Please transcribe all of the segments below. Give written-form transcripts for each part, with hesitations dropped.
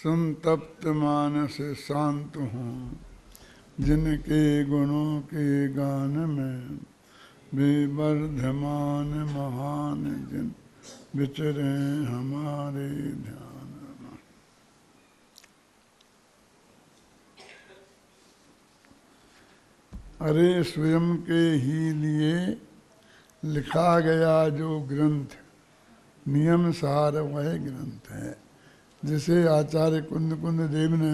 संतप्त मानस शांत हूँ, जिनके गुणों के गान में विवर्धमान महान जिन विचरे हमारे ध्यान में। अरे स्वयं के ही लिए लिखा गया जो ग्रंथ नियम सार वह ग्रंथ है, जिसे आचार्य कुंद देव ने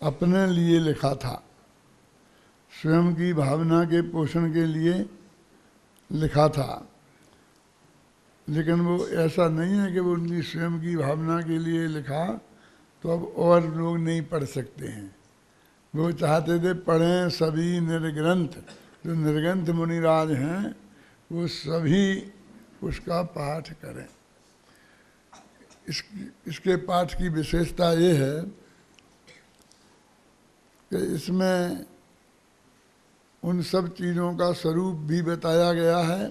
अपने लिए लिखा था, स्वयं की भावना के पोषण के लिए लिखा था। लेकिन वो ऐसा नहीं है कि वो उनकी स्वयं की भावना के लिए लिखा तो अब और लोग नहीं पढ़ सकते हैं। वो चाहते थे पढ़ें सभी निर्ग्रंथ, जो निर्ग्रंथ मुनिराज हैं वो सभी उसका पाठ करें। इसके पाठ की विशेषता ये है कि इसमें उन सब चीज़ों का स्वरूप भी बताया गया है,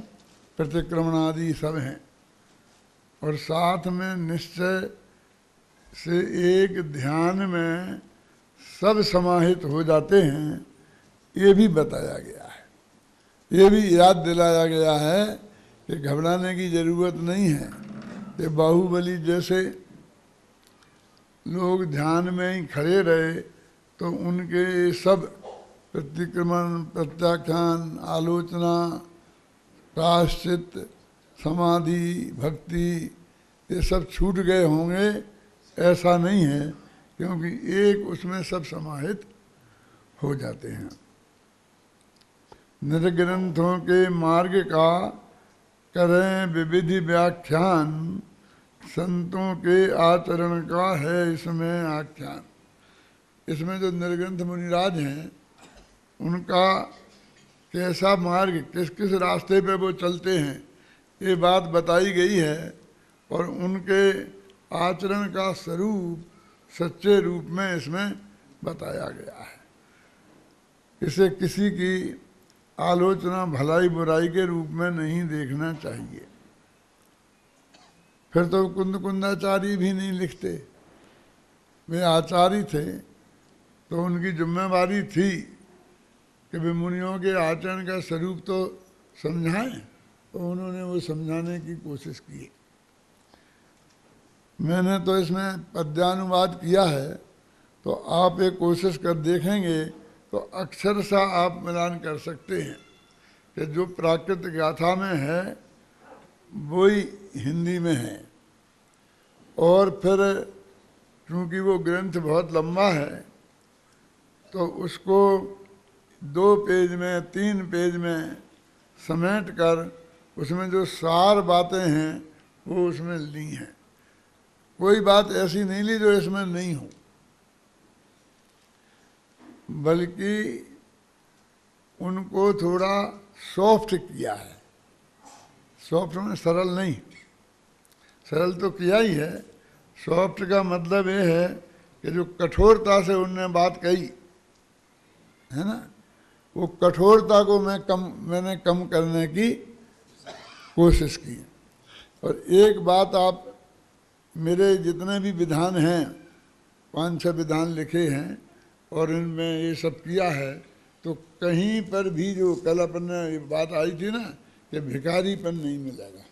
प्रतिक्रमण आदि सब हैं, और साथ में निश्चय से एक ध्यान में सब समाहित हो जाते हैं, ये भी बताया गया है। ये भी याद दिलाया गया है कि घबराने की ज़रूरत नहीं है कि बाहुबली जैसे लोग ध्यान में ही खड़े रहे तो उनके सब प्रतिक्रमण, प्रत्याख्यान, आलोचना, प्रायश्चित, समाधि, भक्ति ये सब छूट गए होंगे, ऐसा नहीं है, क्योंकि एक उसमें सब समाहित हो जाते हैं। निर्ग्रंथों के मार्ग का करें विविधि व्याख्यान, संतों के आचरण का है इसमें आख्यान। इसमें जो निर्ग्रंथ मुनिराज हैं उनका कैसा मार्ग, किस किस रास्ते पे वो चलते हैं, ये बात बताई गई है, और उनके आचरण का स्वरूप सच्चे रूप में इसमें बताया गया है। इसे किसी की आलोचना भलाई बुराई के रूप में नहीं देखना चाहिए। फिर तो कुंदाचार्य भी नहीं लिखते, वे आचार्य थे तो उनकी जिम्मेवारी थी कि वे मुनियों के आचरण का स्वरूप तो समझाएं, तो उन्होंने वो समझाने की कोशिश की। मैंने तो इसमें पद्यानुवाद किया है, तो आप एक कोशिश कर देखेंगे तो अक्षरशः आप मिलान कर सकते हैं कि जो प्राकृत गाथा में है वही हिंदी में है, और फिर क्योंकि वो ग्रंथ बहुत लंबा है तो उसको 2 पेज में 3 पेज में समेट कर उसमें जो सार बातें हैं वो उसमें ली हैं। कोई बात ऐसी नहीं ली जो इसमें नहीं हो, बल्कि उनको थोड़ा सॉफ्ट किया है। सॉफ्ट में सरल नहीं, सरल तो किया ही है। सॉफ्ट का मतलब ये है कि जो कठोरता से उनने बात कही है ना, वो कठोरता को मैंने कम करने की कोशिश की। और एक बात आप, मेरे जितने भी विधान हैं, 5-6 विधान लिखे हैं और इनमें ये सब किया है, तो कहीं पर भी जो कल अपन ने बात आई थी ना कि भिखारीपन नहीं मिलेगा,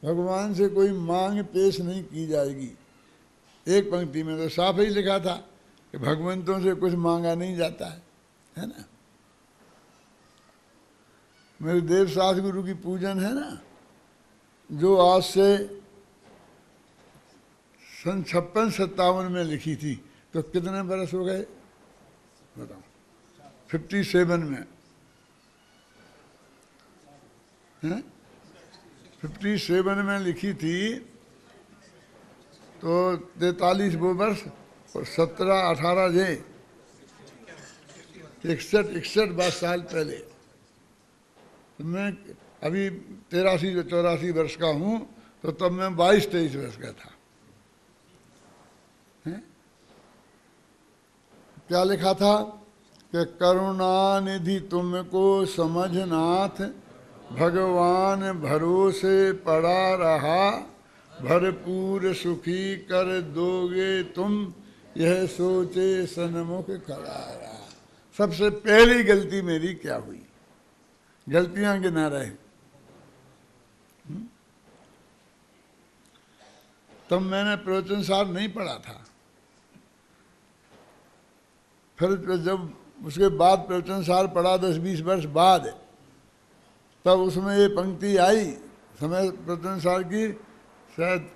भगवान से कोई मांग पेश नहीं की जाएगी। एक पंक्ति में तो साफ ही लिखा था कि भगवंतों से कुछ मांगा नहीं जाता है ना। मेरे देव सास गुरु की पूजन है ना, जो आज से सन 56-57 में लिखी थी, तो कितने बरस हो गए बताओ? 57 में है, 57 में लिखी थी, तो 43 वो वर्ष और 17-18 जे 61 साल पहले। तो मैं अभी 83-84 वर्ष का हूँ, तो तब मैं 22-23 वर्ष का था। क्या लिखा था कि करुणानिधि तुमको समझनाथ, भगवान भरोसे पड़ा रहा, भरपूर सुखी कर दोगे तुम, यह सोचे सन्मुख खड़ा रहा। सबसे पहली गलती मेरी क्या हुई? गलतियां गिना रहे। तब मैंने प्रवचन सार नहीं पढ़ा था। फिर जब उसके बाद प्रवचन सार पढ़ा 10-20 वर्ष बाद, तब उसमें ये पंक्ति आई समय प्रवचन सार की, शायद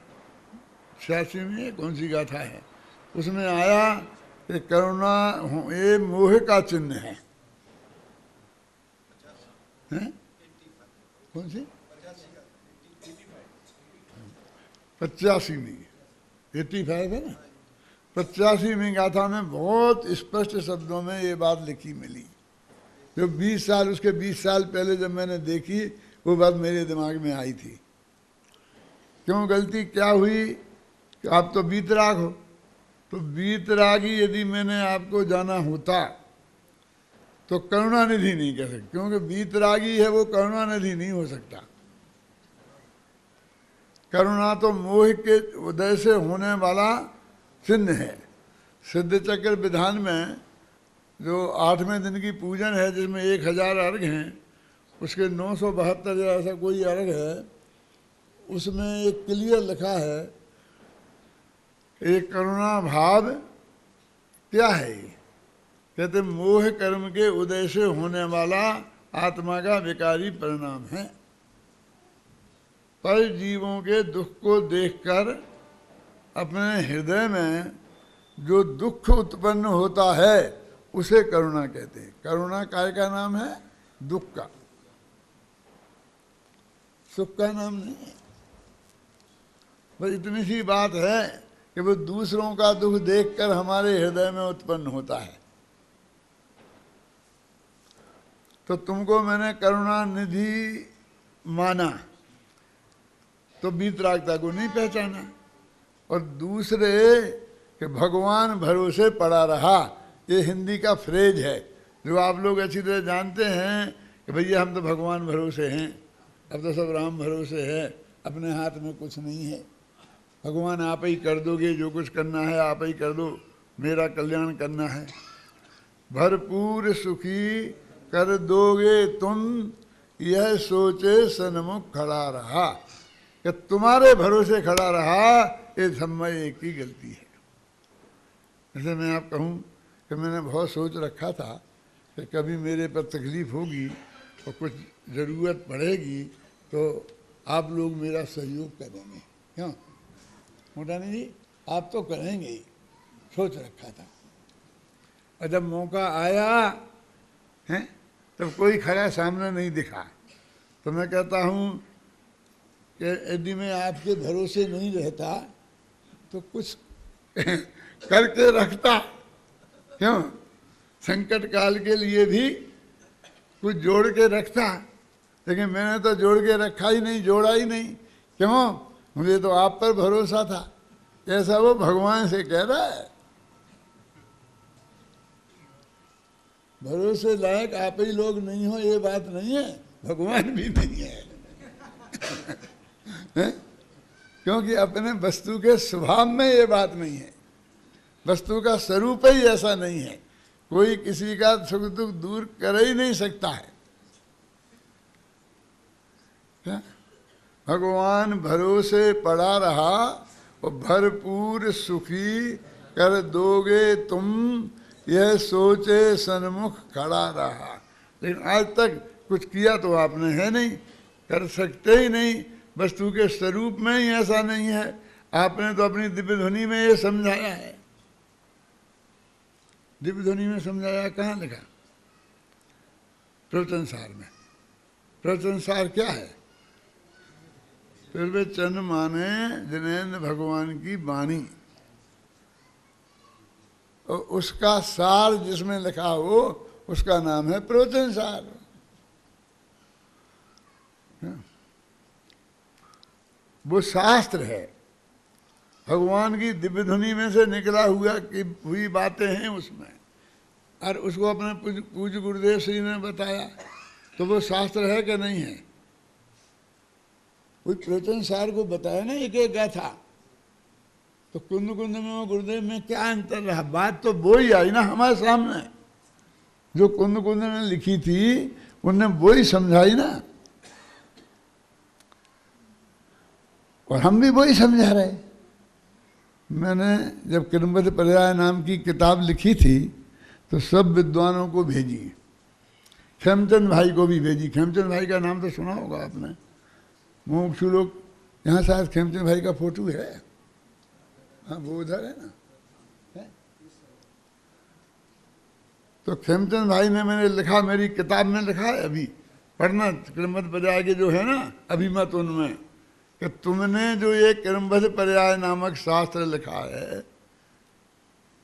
86 में कौन सी गाथा है, उसमें आया कि करुणा ये मोह का चिन्ह है। कौन सी? 85वीं 85 है ना, 85वीं गाथा में बहुत स्पष्ट शब्दों में ये बात लिखी मिली। जो 20 साल उसके 20 साल पहले जब मैंने देखी, वो बात मेरे दिमाग में आई थी। क्यों गलती क्या हुई कि आप तो वीतराग हो, तो वीतरागी यदि मैंने आपको जाना होता तो करुणानिधि नहीं कह सकते, क्योंकि वीतरागी है वो करुणानिधि नहीं हो सकता। करुणा तो मोह के उदय से होने वाला चिन्ह है। सिद्ध चक्र विधान में जो 8वें दिन की पूजन है, जिसमें 1000 अर्घ हैं, उसके 972 या ऐसा कोई अर्घ है, उसमें एक क्लियर लिखा है, एक करुणा भाव क्या है? कहते मोह कर्म के उदय से होने वाला आत्मा का विकारी परिणाम है। पर जीवों के दुख को देखकर अपने हृदय में जो दुख उत्पन्न होता है उसे करुणा कहते हैं। करुणा काय का नाम है? दुख का, सुख का नाम नहीं है। बस इतनी सी बात है कि वो दूसरों का दुख देखकर हमारे हृदय में उत्पन्न होता है। तो तुमको मैंने करुणा निधि माना तो वीतरागता को नहीं पहचाना, और दूसरे कि भगवान भरोसे पड़ा रहा, ये हिंदी का फ्रेज है जो आप लोग अच्छी तरह जानते हैं कि भैया हम तो भगवान भरोसे हैं, अब तो सब राम भरोसे है, अपने हाथ में कुछ नहीं है, भगवान आप ही कर दोगे, जो कुछ करना है आप ही कर दो, मेरा कल्याण करना है। भरपूर सुखी कर दोगे तुम, यह सोचे सन्मुख खड़ा रहा। कि तुम्हारे भरोसे खड़ा रहा, ये समय एक ही गलती है। जैसे मैं आप कहूँ कि मैंने बहुत सोच रखा था कि कभी मेरे पर तकलीफ़ होगी और कुछ ज़रूरत पड़ेगी तो आप लोग मेरा सहयोग करेंगे। क्यों मोटानी जी, आप तो करेंगे ही, सोच रखा था। और जब मौका आया है तब कोई खड़ा सामने नहीं दिखा, तो मैं कहता हूँ कि यदि मैं आपके भरोसे नहीं रहता तो कुछ करके रखता। क्यों? संकट काल के लिए भी कुछ जोड़ के रखता, लेकिन मैंने तो जोड़ के रखा ही नहीं, जोड़ा ही नहीं। क्यों? मुझे तो आप पर भरोसा था। ऐसा वो भगवान से कह रहा है। भरोसे लायक आप ही लोग नहीं हो ये बात नहीं है, भगवान भी नहीं है। क्योंकि अपने वस्तु के स्वभाव में ये बात नहीं है, वस्तु का स्वरूप ही ऐसा नहीं है। कोई किसी का सुख दुख दूर कर ही नहीं सकता है। भगवान भरोसे पड़ा रहा और भरपूर सुखी कर दोगे तुम, यह सोचे सन्मुख खड़ा रहा। लेकिन आज तक कुछ किया तो आपने है नहीं, कर सकते ही नहीं, वस्तु के स्वरूप में ही ऐसा नहीं है। आपने तो अपनी दिव्य ध्वनि में ये समझाया है। दिव्य ध्वनि में समझाया कहाँ लिखा? प्रवचन सार में। प्रवचन सार क्या है? प्रवचन माने जिनेन्द्र भगवान की वाणी, और उसका सार जिसमें लिखा हो उसका नाम है प्रवचन सार। वो शास्त्र है, भगवान की दिव्य ध्वनि में से निकला हुआ कि हुई बातें हैं उसमें, और उसको अपने पूज्य गुरुदेव श्री ने बताया, तो वो शास्त्र है कि नहीं है? वही प्रवचन सार को बताया ना एक एक गाथा। तो कुंद कुंद में और गुरुदेव में क्या अंतर रहा? बात तो वो ही आई ना हमारे सामने, जो कुंद कुंद ने लिखी थी उनने वो ही समझाई ना, और हम भी वो ही समझा रहे। मैंने जब किरमबद्ध पर्याय नाम की किताब लिखी थी तो सब विद्वानों को भेजी, खेमचंद भाई को भी भेजी। खेमचंद भाई का नाम तो सुना होगा आपने, मुमुक्षु लोग। यहाँ शायद खेमचंद भाई का फोटो है, हाँ वो उधर है ना, है? तो खेमचंद भाई ने मैंने लिखा, मेरी किताब में लिखा है, अभी पढ़ना किरमबद्ध पर्याय के जो है ना अभिमत, उनमें कि तुमने जो ये किरमबद्ध पर्याय नामक शास्त्र लिखा है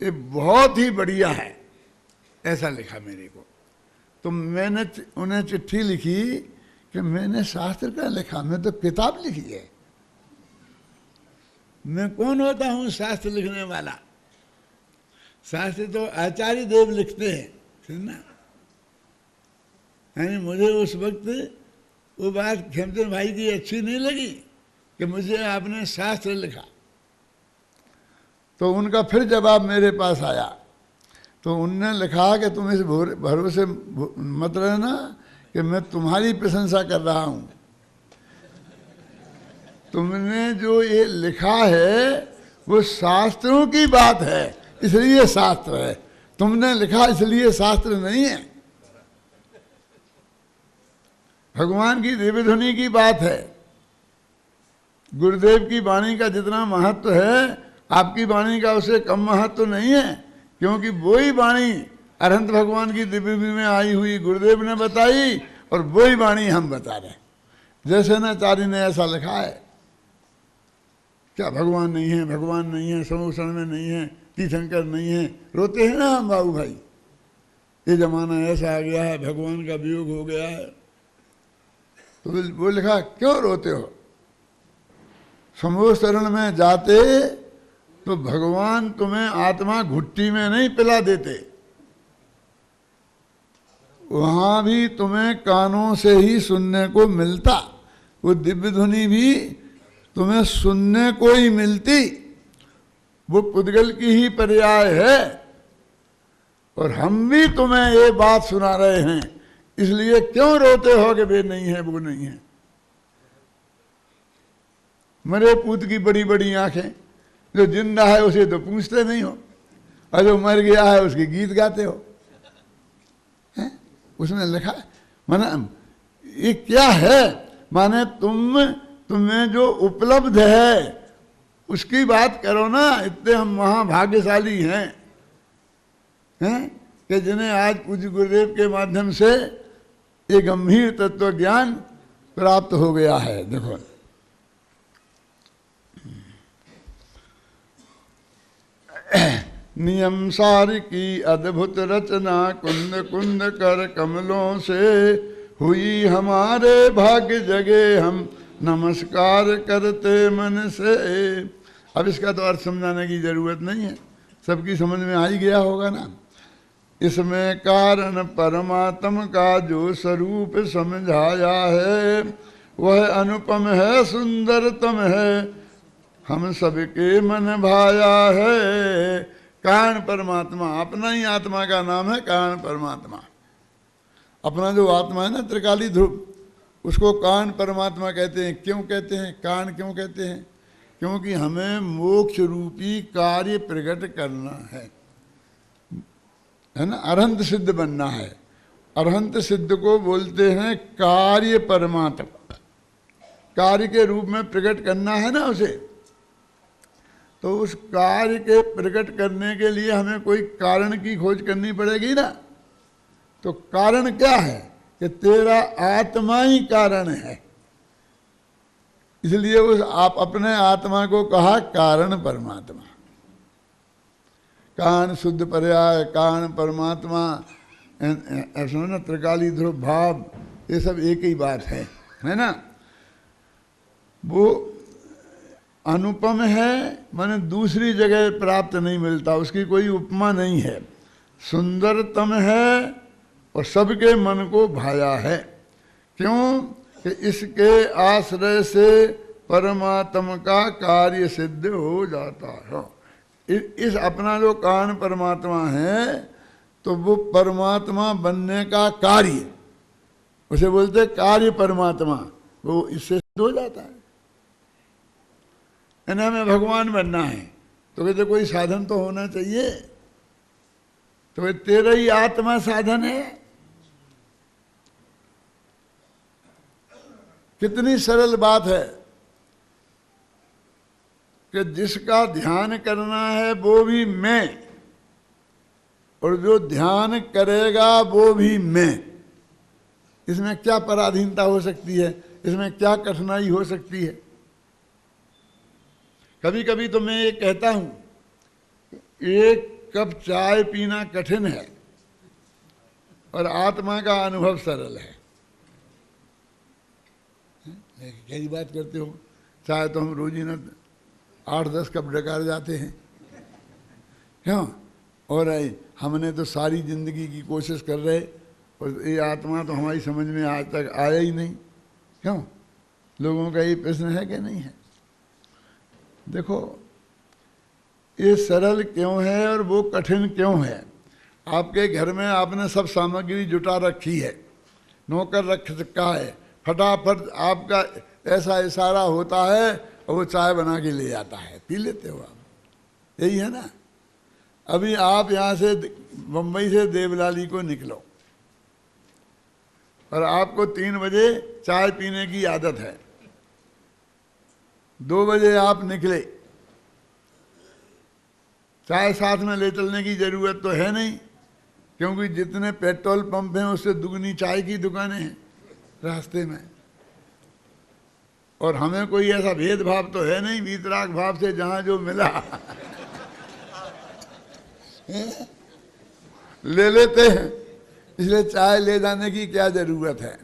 ये बहुत ही बढ़िया है, ऐसा लिखा मेरे को। तो मैंने उन्हें चिट्ठी लिखी कि मैंने शास्त्र क्या लिखा, मैं तो किताब लिखी है। मैं कौन होता हूँ शास्त्र लिखने वाला? शास्त्र तो आचार्य देव लिखते हैं, सुनना। यानी मुझे उस वक्त वो बात खेमचंद भाई की अच्छी नहीं लगी कि मुझे आपने शास्त्र लिखा। तो उनका फिर जवाब मेरे पास आया, तो उनने लिखा कि तुम इस भरोसे मत रहना कि मैं तुम्हारी प्रशंसा कर रहा हूँ। तुमने जो ये लिखा है वो शास्त्रों की बात है, इसलिए शास्त्र है। तुमने लिखा इसलिए शास्त्र नहीं है। भगवान की दिव्य ध्वनि की बात है। गुरुदेव की वाणी का जितना महत्व है आपकी वाणी का उससे कम महत्व नहीं है, क्योंकि वही वाणी अरहंत भगवान की दिव्य में आई हुई गुरुदेव ने बताई और वही वाणी हम बता रहे। जैसे नाचार्य ने ऐसा लिखा है, क्या भगवान नहीं है, भगवान नहीं है, समूषण में नहीं है, तीर्थंकर नहीं है, रोते हैं ना हम बाबू भाई, ये जमाना ऐसा आ गया है, भगवान का वियोग हो गया है। तो वो लिखा, क्यों रोते हो? समूह शरण में जाते तो भगवान तुम्हें आत्मा घुट्टी में नहीं पिला देते, वहां भी तुम्हें कानों से ही सुनने को मिलता, वो दिव्य ध्वनि भी तुम्हें सुनने को ही मिलती, वो पुद्गल की ही पर्याय है। और हम भी तुम्हें ये बात सुना रहे हैं, इसलिए क्यों रोते हो कि वे नहीं है, वो नहीं है। मरे पूत की बड़ी बड़ी आंखें, जो जिंदा है उसे तो पूछते नहीं हो, और जो मर गया है उसके गीत गाते हो। है? उसमें लिखा है, माना ये क्या है, माने तुम्हें जो उपलब्ध है उसकी बात करो ना। इतने हम महाभाग्यशाली हैं कि जिन्हें आज पूज्य गुरुदेव के माध्यम से ये गंभीर तत्व ज्ञान प्राप्त हो गया है। देखो, नियम सार की अद्भुत रचना कुंद कुंद कर कमलों से हुई, हमारे भाग्य जगे हम नमस्कार करते मन से। अब इसका तो अर्थ समझाने की जरूरत नहीं है, सबकी समझ में आ ही गया होगा ना। इसमें कारण परमात्म का जो स्वरूप समझाया है वह अनुपम है, सुंदरतम है, हम सबके मन भाया है। कारण परमात्मा, अपना ही आत्मा का नाम है कारण परमात्मा। अपना जो आत्मा है ना त्रिकाली ध्रुव, उसको कारण परमात्मा कहते हैं। क्यों कहते हैं कारण, क्यों कहते हैं? क्योंकि हमें मोक्ष रूपी कार्य प्रकट करना है ना, अरहंत सिद्ध बनना है। अरहंत सिद्ध को बोलते हैं कार्य परमात्मा, कार्य के रूप में प्रकट करना है ना उसे। तो उस कार्य के प्रकट करने के लिए हमें कोई कारण की खोज करनी पड़ेगी ना। तो कारण क्या है कि तेरा आत्मा ही कारण है, इसलिए उस आप अपने आत्मा को कहा कारण परमात्मा। कारण शुद्ध पर्याय, कारण परमात्मा, ऐसा ना त्रिकाली ध्रुव भाव, ये सब एक ही बात है ना। वो अनुपम है, माने दूसरी जगह प्राप्त नहीं मिलता, उसकी कोई उपमा नहीं है। सुंदरतम है और सबके मन को भाया है। क्यों? कि इसके आश्रय से परमात्मा का कार्य सिद्ध हो जाता है। इस अपना जो कारण परमात्मा है तो वो परमात्मा बनने का कार्य, उसे बोलते कार्य परमात्मा, वो इससे सिद्ध हो जाता है। हमें भगवान बनना है तो कहते कोई साधन तो होना चाहिए, तो तेरा ही आत्मा साधन है। कितनी सरल बात है कि जिसका ध्यान करना है वो भी मैं, और जो ध्यान करेगा वो भी मैं। इसमें क्या पराधीनता हो सकती है, इसमें क्या कठिनाई हो सकती है। कभी कभी तो मैं ये कहता हूं, एक कप चाय पीना कठिन है और आत्मा का अनुभव सरल है। क्या बात करते हो, चाय तो हम रोज ही न 8-10 कप डकार जाते हैं, क्यों? और हमने तो सारी जिंदगी की कोशिश कर रहे, और ये आत्मा तो हमारी समझ में आज तक आया ही नहीं, क्यों? लोगों का ये प्रश्न है कि नहीं है? देखो, ये सरल क्यों है और वो कठिन क्यों है? आपके घर में आपने सब सामग्री जुटा रखी है, नौकर रख रखा है, फटाफट आपका ऐसा इशारा होता है और वो चाय बना के ले जाता है, पी लेते हो आप, यही है ना। अभी आप यहाँ से बम्बई से देवलाली को निकलो और आपको 3 बजे चाय पीने की आदत है, 2 बजे आप निकले, चाय साथ में ले चलने की जरूरत तो है नहीं, क्योंकि जितने पेट्रोल पंप हैं उससे दुगनी चाय की दुकानें हैं रास्ते में। और हमें कोई ऐसा भेदभाव तो है नहीं, वीतराग भाव से जहां जो मिला ले लेते हैं, इसलिए चाय ले जाने की क्या जरूरत है।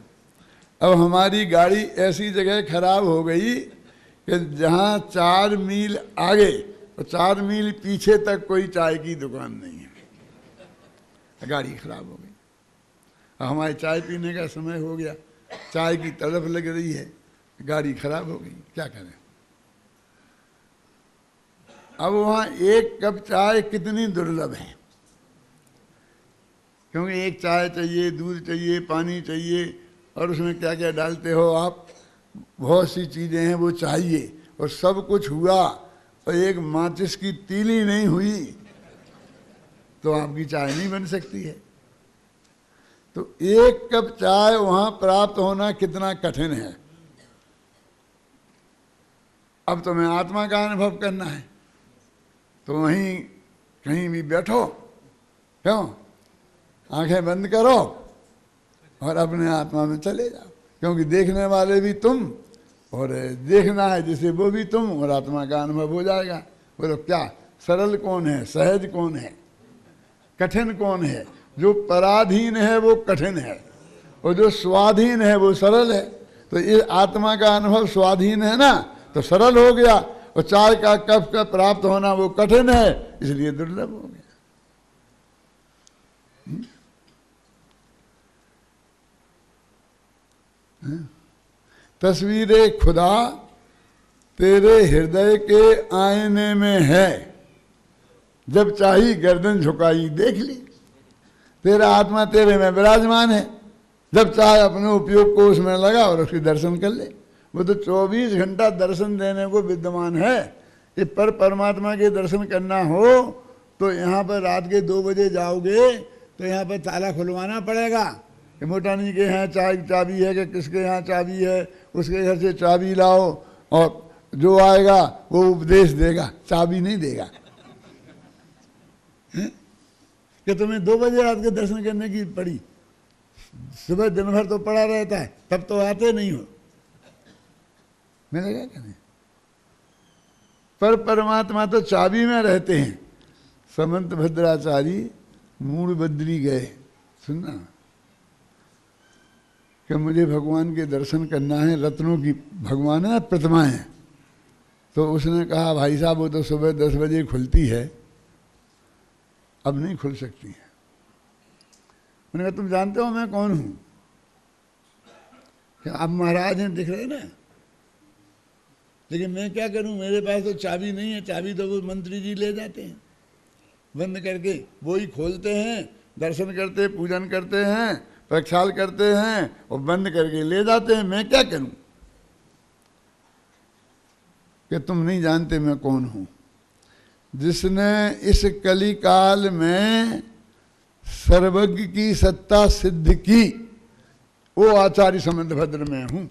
अब हमारी गाड़ी ऐसी जगह खराब हो गई कि जहां 4 मील आगे और 4 मील पीछे तक कोई चाय की दुकान नहीं है, गाड़ी खराब हो गई। अब हमारे चाय पीने का समय हो गया, चाय की तड़फ लग रही है, गाड़ी खराब हो गई, क्या करें? अब वहां 1 कप चाय कितनी दुर्लभ है, क्योंकि एक चाय चाहिए, दूध चाहिए, पानी चाहिए, और उसमें क्या क्या डालते हो आप, बहुत सी चीजें हैं वो चाहिए, और सब कुछ हुआ और एक माचिस की तीली नहीं हुई तो आपकी चाय नहीं बन सकती है। तो 1 कप चाय वहां प्राप्त होना कितना कठिन है। अब तुम्हें आत्मा का अनुभव करना है तो वहीं कहीं भी बैठो, क्यों? आंखें बंद करो और अपने आत्मा में चले जाओ, क्योंकि देखने वाले भी तुम और देखना है जिसे वो भी तुम, और आत्मा का अनुभव हो जाएगा। बोलो क्या सरल कौन है, सहज कौन है, कठिन कौन है? जो पराधीन है वो कठिन है और जो स्वाधीन है वो सरल है। तो ये आत्मा का अनुभव स्वाधीन है ना, तो सरल हो गया, और चाय का कप का प्राप्त होना वो कठिन है, इसलिए दुर्लभ हो गया। तस्वीरे खुदा तेरे हृदय के आईने में है, जब चाही गर्दन झुकाई देख ली। तेरा आत्मा तेरे में विराजमान है, जब चाहे अपने उपयोग को उसमें लगा और उसकी दर्शन कर ले। वो तो 24 घंटा दर्शन देने को विद्यमान है। ये परमात्मा के दर्शन करना हो तो यहाँ पर रात के 2 बजे जाओगे तो यहाँ पर ताला खुलवाना पड़ेगा कि मोटानी के यहाँ चाबी है कि किसके यहाँ चाबी है, उसके घर से चाबी लाओ, और जो आएगा वो उपदेश देगा, चाबी नहीं देगा। कि तुम्हें 2 बजे रात के दर्शन करने की पड़ी, सुबह दिन भर तो पड़ा रहता है, तब तो आते नहीं हो, मिलेगा क्या? नहीं। पर परमात्मा तो चाबी में रहते हैं। समंत भद्राचारी मूल बद्री गए, सुनना कि मुझे भगवान के दर्शन करना है, रत्नों की भगवान है प्रतिमाएं। तो उसने कहा भाई साहब वो तो सुबह 10 बजे खुलती है, अब नहीं खुल सकती है। मैंने कहा तुम जानते हो मैं कौन हूं? आप महाराज हैं दिख रहे ना, लेकिन मैं क्या करूं, मेरे पास तो चाबी नहीं है, चाबी तो वो मंत्री जी ले जाते हैं बंद करके, वो ही खोलते हैं, दर्शन करते, पूजन करते हैं, प्रक्षाल करते हैं और बंद करके ले जाते हैं। मैं क्या करूं कि तुम नहीं जानते मैं कौन हूं। जिसने इस कलिकाल में सर्वज्ञ की सत्ता सिद्ध की, वो आचार्य समंतभद्र में हूं।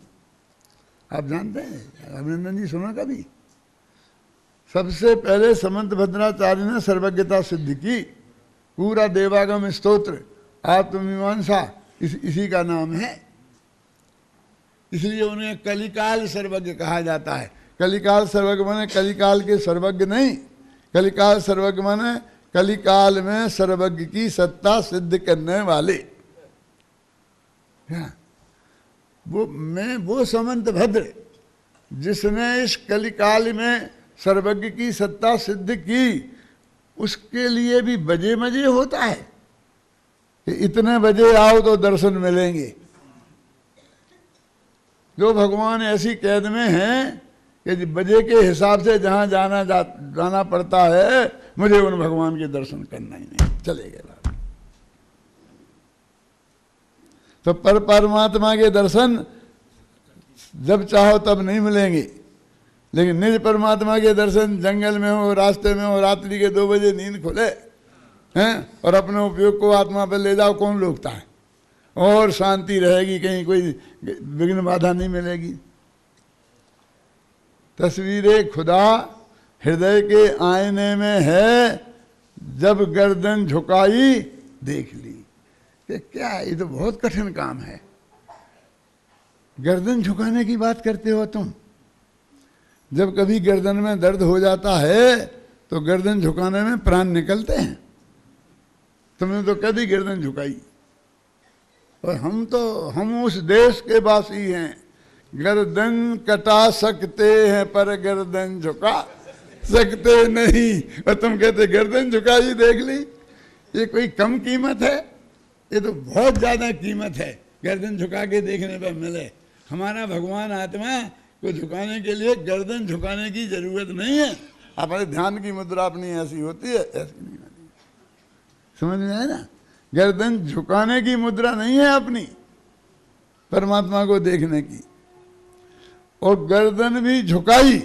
आप जानते हैं, अभिनंदन जी सुना कभी? सबसे पहले समंतभद्राचार्य ने सर्वज्ञता सिद्ध की। पूरा देवागम स्तोत्र आत्ममीमांसा इसी का नाम है, इसलिए उन्हें कलिकाल सर्वज्ञ कहा जाता है। कलिकाल सर्वज्ञ माने कलिकाल के सर्वज्ञ नहीं, कलिकाल सर्वज्ञ माने कलिकाल में सर्वज्ञ की सत्ता सिद्ध करने वाले। वो समंतभद्र जिसने इस कलिकाल में सर्वज्ञ की सत्ता सिद्ध की, उसके लिए भी बजे मजे होता है कि इतने बजे आओ तो दर्शन मिलेंगे। जो भगवान ऐसी कैद में हैं कि बजे के हिसाब से जहां जाना पड़ता है, मुझे उन भगवान के दर्शन करना ही नहीं, चले गए बात। तो परमात्मा के दर्शन जब चाहो तब नहीं मिलेंगे, लेकिन निज परमात्मा के दर्शन जंगल में हो, रास्ते में हो, रात्रि के 2 बजे नींद खुले हैं और अपने उपयोग को आत्मा पर ले जाओ, कौन रोकता है? और शांति रहेगी, कहीं कोई विघ्न बाधा नहीं मिलेगी। तस्वीरें खुदा हृदय के आईने में है, जब गर्दन झुकाई देख ली। कि क्या, ये तो बहुत कठिन काम है। गर्दन झुकाने की बात करते हो तुम। जब कभी गर्दन में दर्द हो जाता है तो गर्दन झुकाने में प्राण निकलते हैं। तुमने तो कभी गर्दन झुकाई, और हम उस देश के वासी हैं, गर्दन कटा सकते हैं पर गर्दन झुका सकते नहीं। और तुम कहते गर्दन झुकाई देख ली। ये कोई कम कीमत है? ये तो बहुत ज्यादा कीमत है, गर्दन झुका के देखने पर मिले। हमारा भगवान आत्मा को झुकाने के लिए गर्दन झुकाने की जरूरत नहीं है। हमारे ध्यान की मुद्रा अपनी ऐसी होती है, ऐसी नहीं होती। समझ में आया ना? गर्दन झुकाने की मुद्रा नहीं है अपनी, परमात्मा को देखने की। और गर्दन भी झुकाई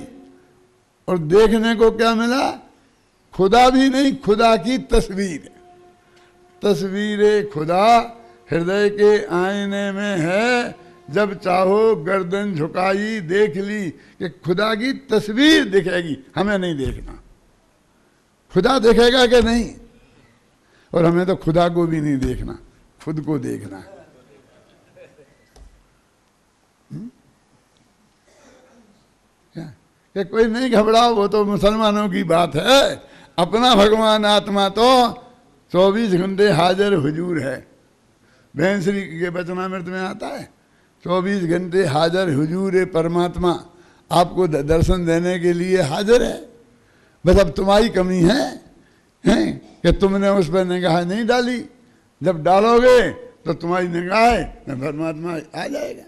और देखने को क्या मिला? खुदा भी नहीं, खुदा की तस्वीर। तस्वीरें खुदा हृदय के आईने में है, जब चाहो गर्दन झुकाई देख ली। कि खुदा की तस्वीर दिखेगी, हमें नहीं देखना। खुदा दिखेगा कि नहीं? और हमें तो खुदा को भी नहीं देखना, खुद को देखना। कि कोई नहीं घबराओ, वो तो मुसलमानों की बात है। अपना भगवान आत्मा तो 24 घंटे हाजिर हुजूर है। भैंसरी के वचनामृत में आता है, 24 घंटे हाजिर हुजूर है परमात्मा, आपको दर्शन देने के लिए हाजिर है। बस अब तुम्हारी कमी है कि तुमने उस पर निगाह नहीं डाली। जब डालोगे तो तुम्हारी निगाह में परमात्मा आ जाएगा।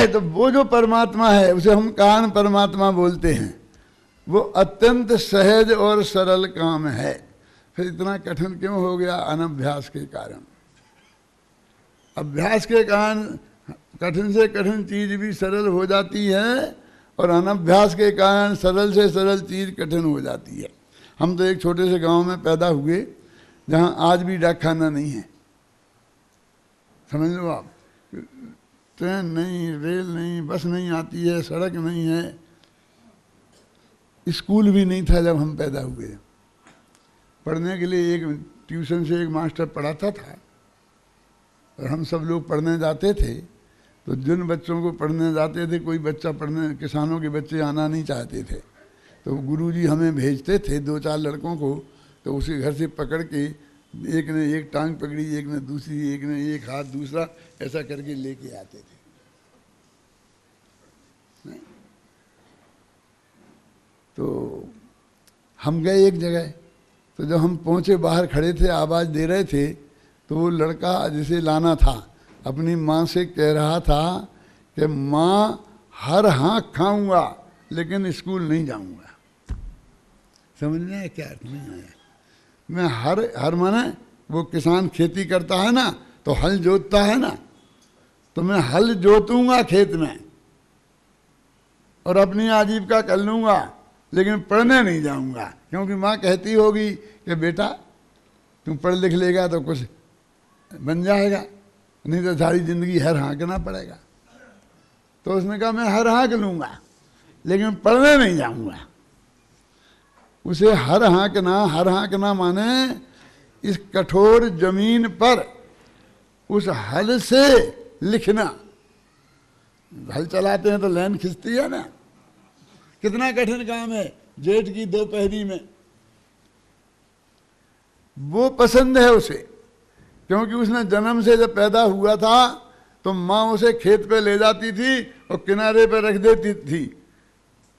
तो वो जो परमात्मा है, उसे हम कान परमात्मा बोलते हैं, वो अत्यंत सहज और सरल काम है। फिर इतना कठिन क्यों हो गया? अनभ्यास के कारण। अभ्यास के कारण कठिन से कठिन चीज भी सरल हो जाती है, और अनभ्यास के कारण सरल से सरल चीज कठिन हो जाती है। हम तो एक छोटे से गांव में पैदा हुए जहां आज भी डाकखाना नहीं है। समझ लो आप, ट्रेन नहीं, रेल नहीं, बस नहीं आती है, सड़क नहीं है, स्कूल भी नहीं था जब हम पैदा हुए। पढ़ने के लिए एक ट्यूशन से एक मास्टर पढ़ाता था, और हम सब लोग पढ़ने जाते थे। तो जिन बच्चों को पढ़ने जाते थे, कोई बच्चा पढ़ने, किसानों के बच्चे आना नहीं चाहते थे, तो गुरुजी हमें भेजते थे 2-4 लड़कों को। तो उसी घर से पकड़ के, एक ने एक टांग पकड़ी, एक ने दूसरी, एक ने एक हाथ, दूसरा, ऐसा करके लेके आते थे। तो हम गए एक जगह, तो जब हम पहुंचे, बाहर खड़े थे, आवाज़ दे रहे थे, तो वो लड़का जिसे लाना था अपनी माँ से कह रहा था कि माँ हर हाँक खाऊंगा लेकिन स्कूल नहीं जाऊंगा। समझ में आया क्या अर्थ? नहीं आया। मैं हर माने वो किसान खेती करता है ना, तो हल जोतता है ना, तो मैं हल जोतूंगा खेत में और अपनी आजीविका कर लूंगा, लेकिन पढ़ने नहीं जाऊंगा, क्योंकि माँ कहती होगी कि बेटा तुम पढ़ लिख लेगा तो कुछ बन जाएगा, नहीं तो सारी जिंदगी हर हाँकना पड़ेगा। तो उसने कहा मैं हर हाँक लूंगा लेकिन पढ़ने नहीं जाऊंगा। उसे हर हाँकना माने इस कठोर जमीन पर उस हल से लिखना। हल चलाते हैं तो लाइन खिंचती है ना, कितना कठिन काम है जेठ की दोपहरी में। वो पसंद है उसे, क्योंकि उसने जन्म से जब पैदा हुआ था तो माँ उसे खेत पे ले जाती थी और किनारे पे रख देती थी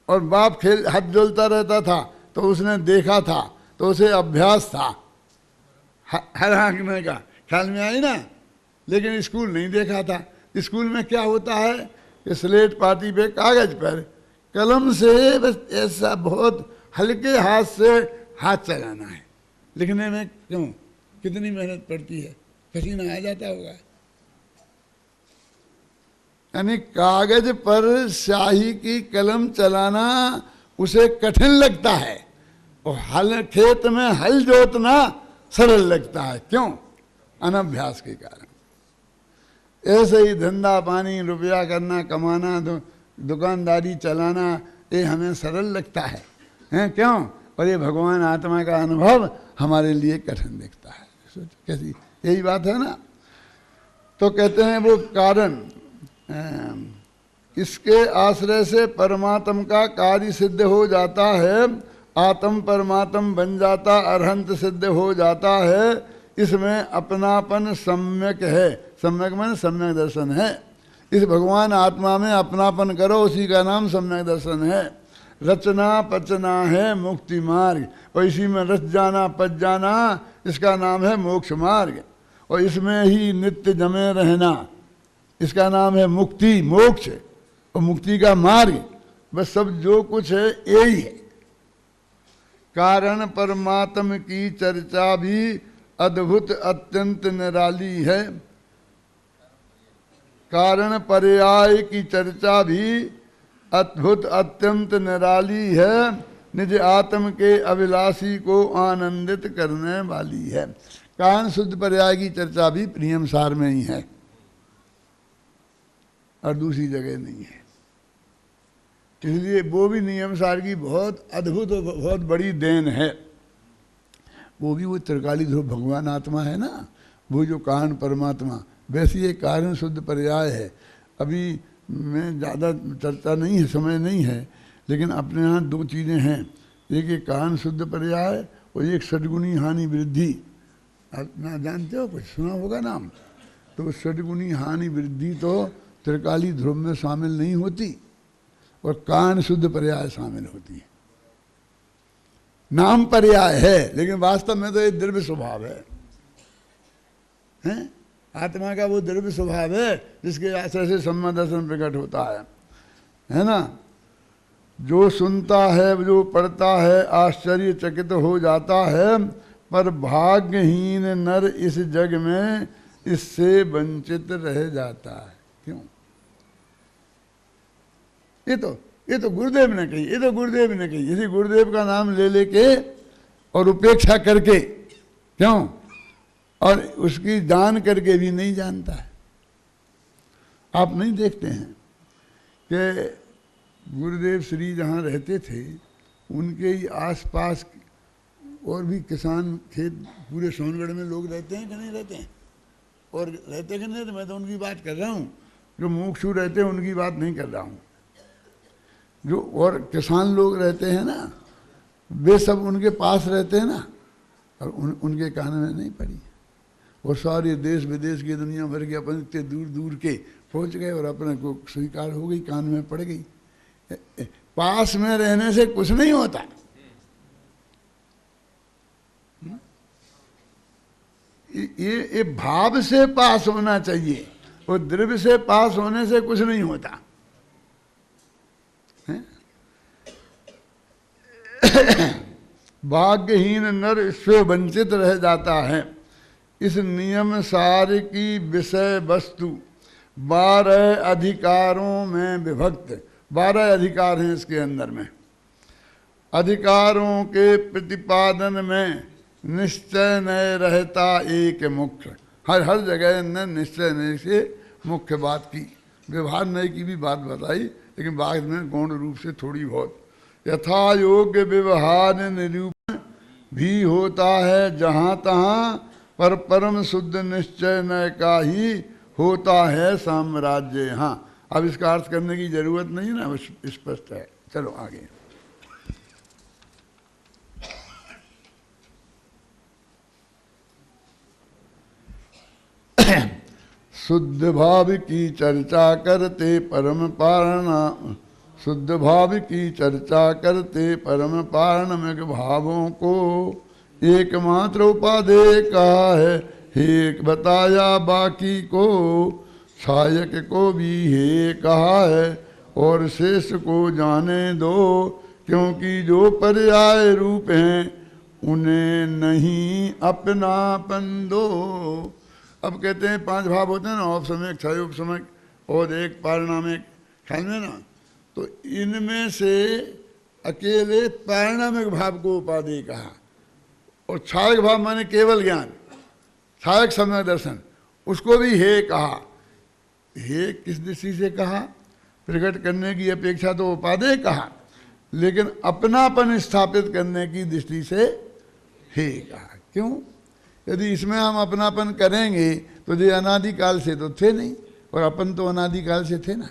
और बाप हाथ जोलता रहता था, तो उसने देखा था, तो उसे अभ्यास था हर हाँकने का। ख्याल में आई ना? लेकिन स्कूल नहीं देखा था। स्कूल में क्या होता है कि स्लेट पाटी पे कागज पर कलम से बस ऐसा बहुत हल्के हाथ से हाथ चलाना है। लिखने में क्यों कितनी मेहनत पड़ती है, पसीना आ जाता होगा। यानी कागज पर स्याही की कलम चलाना उसे कठिन लगता है और हल खेत में हल जोतना सरल लगता है। क्यों? अनभ्यास के कारण। ऐसे ही धंधा पानी रुपया करना, कमाना, दुकानदारी चलाना, ये हमें सरल लगता है, हैं? क्यों? और ये भगवान आत्मा का अनुभव हमारे लिए कठिन दिखता है। कैसी यही बात है ना? तो कहते हैं वो कारण इसके आश्रय से परमात्म का कार्य सिद्ध हो जाता है, आत्म परमात्म बन जाता, अरहंत सिद्ध हो जाता है। इसमें अपनापन सम्यक है। सम्यक माने सम्यक दर्शन है। इस भगवान आत्मा में अपनापन करो, उसी का नाम सम्यक दर्शन है। रचना पचना है मुक्ति मार्ग, और इसी में रच जाना पच जाना, इसका नाम है मोक्ष मार्ग। और इसमें ही नित्य जमे रहना, इसका नाम है मुक्ति मोक्ष और मुक्ति का मार्ग। बस सब जो कुछ है यही है। कारण परमात्म की चर्चा भी अद्भुत अत्यंत निराली है। कारण पर्याय की चर्चा भी अद्भुत अत्यंत निराली है, निज आत्म के अभिलाषी को आनंदित करने वाली है। कारण शुद्ध पर्याय की चर्चा भी प्रियम सार में ही है और दूसरी जगह नहीं है। इसलिए वो भी नियम सार की बहुत अद्भुत और बहुत बड़ी देन है। वो भी वो त्रिकाली ध्रुव भगवान आत्मा है ना, वो जो कारण परमात्मा, वैसे ये कारण शुद्ध पर्याय है। अभी में ज़्यादा चर्चा नहीं है, समय नहीं है, लेकिन अपने यहाँ दो चीज़ें हैं। एक ये कारण शुद्ध पर्याय और एक षड्गुणी हानि वृद्धि। आप ना जानते हो, कुछ सुना होगा नाम? तो षड्गुणी हानि वृद्धि तो त्रिकाली ध्रुव में शामिल नहीं होती और कारण शुद्ध पर्याय शामिल होती है। नाम पर्याय है, लेकिन वास्तव में तो ये द्रव्य स्वभाव है, हैं? आत्मा का वो द्रव्य स्वभाव है जिसके आश्रय से सम्मा दर्शन प्रकट होता है ना? जो सुनता है, जो पढ़ता है, आश्चर्यचकित हो जाता है, पर भाग्यहीन नर इस जग में इससे वंचित रह जाता है। क्यों? ये तो गुरुदेव ने कही, ये तो गुरुदेव ने कही। इसी गुरुदेव का नाम ले लेके और उपेक्षा करके, क्यों? और उसकी जान करके भी नहीं जानता है। आप नहीं देखते हैं कि गुरुदेव श्री जहाँ रहते थे उनके ही आसपास और भी किसान खेत पूरे सोनगढ़ में लोग रहते हैं कि नहीं रहते हैं? और रहते कि नहीं? तो मैं तो उनकी बात कर रहा हूँ, जो मुमुक्षु रहते हैं उनकी बात नहीं कर रहा हूँ। जो और किसान लोग रहते हैं ना, वे सब उनके पास रहते हैं ना, और उनके कान में नहीं पड़ी। और सारे देश विदेश की दुनिया भर के अपन इतने दूर दूर के पहुँच गए और अपने को स्वीकार हो गई, कान में पड़ गई। पास में रहने से कुछ नहीं होता। ये भाव से पास होना चाहिए, वो द्रव्य से पास होने से कुछ नहीं होता है? भाग्यहीन नर इससे वंचित रह जाता है। इस नियम सार की विषय वस्तु 12 अधिकारों में विभक्त, 12 अधिकार हैं इसके अंदर में। अधिकारों के प्रतिपादन में निश्चय न रहता एक मुख्य, हर जगह ने निश्चय नहीं से मुख्य बात की, व्यवहार नहीं की भी बात बताई, लेकिन बाद में गौण रूप से थोड़ी बहुत। यथा योग्य व्यवहार निरूपण भी होता है जहाँ तहाँ, पर परम शुद्ध निश्चय न का ही होता है साम्राज्य। हाँ, अब इसका अर्थ करने की जरूरत नहीं ना, स्पष्ट है। चलो आगे। शुद्ध भाव की चर्चा करते परम पारणा, शुद्ध भाव की चर्चा करते परम पारणमिक भावों को एकमात्र उपादेय कहा है। एक बताया बाकी को, छायक को भी हे कहा है, और शेष को जाने दो, क्योंकि जो पर्याय रूप हैं उन्हें नहीं अपनापन दो। अब कहते हैं 5 भाव होते हैं ना, औपसमयक, छाय उपसमयक और एक पारिणामिक, ख्याल में ना। तो इनमें से अकेले पारिणामिक भाव को उपादेय कहा, और छायक भाव माने केवल ज्ञान, छायक सम्यक दर्शन, उसको भी हे कहा। हे किस दृष्टि से कहा? प्रकट करने की अपेक्षा तो उपादेय कहा, लेकिन अपनापन स्थापित करने की दृष्टि से हे कहा। क्यों? यदि इसमें हम अपनापन करेंगे तो ये अनादिकाल से तो थे नहीं, और अपन तो अनादिकाल से थे ना,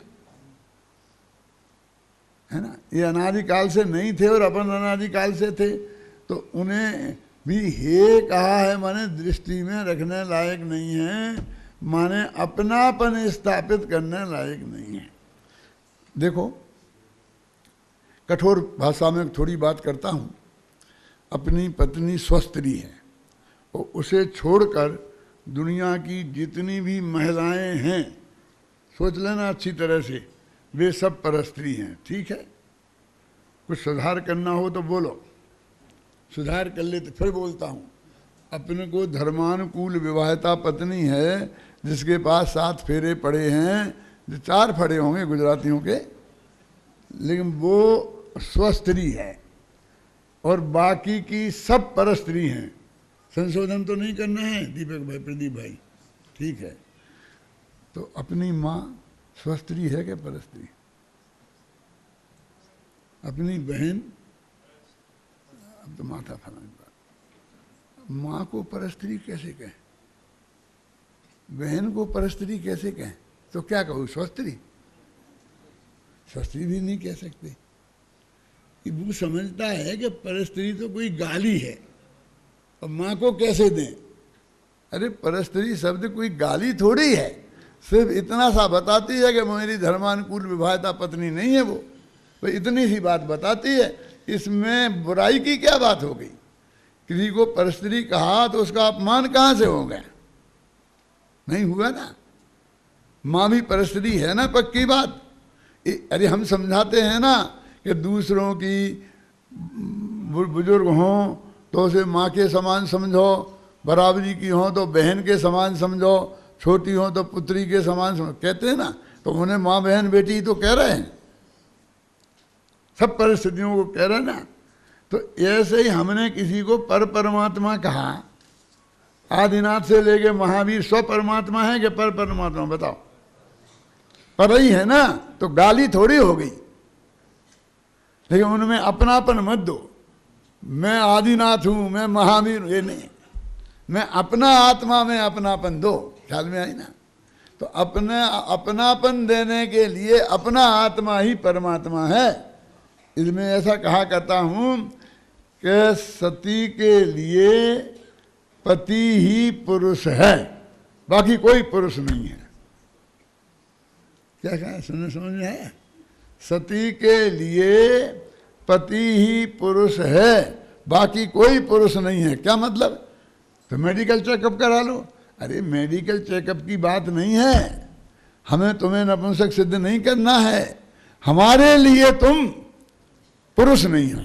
है ना। ये अनादिकाल से नहीं थे और अपन अनादिकाल से थे, तो उन्हें भी हे कहा है, माने दृष्टि में रखने लायक नहीं है, माने अपनापन स्थापित करने लायक नहीं है। देखो, कठोर भाषा में थोड़ी बात करता हूँ। अपनी पत्नी स्वस्त्री है, और उसे छोड़कर दुनिया की जितनी भी महिलाएं हैं, सोच लेना अच्छी तरह से, वे सब परस्त्री हैं। ठीक है, कुछ सुधार करना हो तो बोलो, सुधार कर ले तो फिर बोलता हूँ। अपने को धर्मानुकूल विवाहिता पत्नी है, जिसके पास 7 फेरे पड़े हैं, जो 4 फड़े होंगे गुजरातियों के, लेकिन वो स्वस्त्री है, और बाकी की सब परस्त्री हैं। संशोधन तो नहीं करना है दीपक भाई, प्रदीप भाई, ठीक है। तो अपनी माँ स्वस्त्री है क्या परस्त्री? अपनी बहन, अब तो माथा फलाने बात, माँ को परस्त्री कैसे कहें, बहन को परस्त्री कैसे कहें? तो क्या कहूँ, स्वस्त्री? स्वस्त्री भी नहीं कह सकते। वो समझता है कि परस्त्री तो कोई गाली है, और माँ को कैसे दें? अरे परस्त्री शब्द कोई गाली थोड़ी है, सिर्फ इतना सा बताती है कि मेरी धर्मानुकूल विवाहिता पत्नी नहीं है वो, तो इतनी सी बात बताती है। इसमें बुराई की क्या बात हो गई? किसी को परस्त्री कहा तो उसका अपमान कहाँ से हो गया? नहीं हुआ ना। माँ भी परस्त्री है ना, पक्की बात। अरे हम समझाते हैं ना कि दूसरों की बुजुर्ग हों तो उसे माँ के समान समझो, बराबरी की हो तो बहन के समान समझो, छोटी हो तो पुत्री के समान समझो, कहते हैं ना। तो उन्हें माँ बहन बेटी तो कह रहे हैं, सब परिस्थितियों को कह रहे हैं ना। तो ऐसे ही हमने किसी को पर परमात्मा कहा, आदिनाथ से लेके महावीर स्व परमात्मा है कि पर परमात्मा? बताओ, पर ही है ना, तो गाली थोड़ी हो गई। लेकिन उनमें अपनापन मत दो, मैं आदिनाथ हूं, मैं महावीर, ये नहीं, मैं अपना आत्मा में अपनापन दो। ख्याल में आई ना। तो अपने अपनापन देने के लिए अपना आत्मा ही परमात्मा है। इसमें ऐसा कहा करता हूं कि सती के लिए पति ही पुरुष है, बाकी कोई पुरुष नहीं है। क्या कहा, समझ में आया? सती के लिए पति ही पुरुष है, बाकी कोई पुरुष नहीं है। क्या मतलब? तो मेडिकल चेकअप करा लो, अरे मेडिकल चेकअप की बात नहीं है, हमें तुम्हें नपुंसक सिद्ध नहीं करना है, हमारे लिए तुम पुरुष नहीं हो।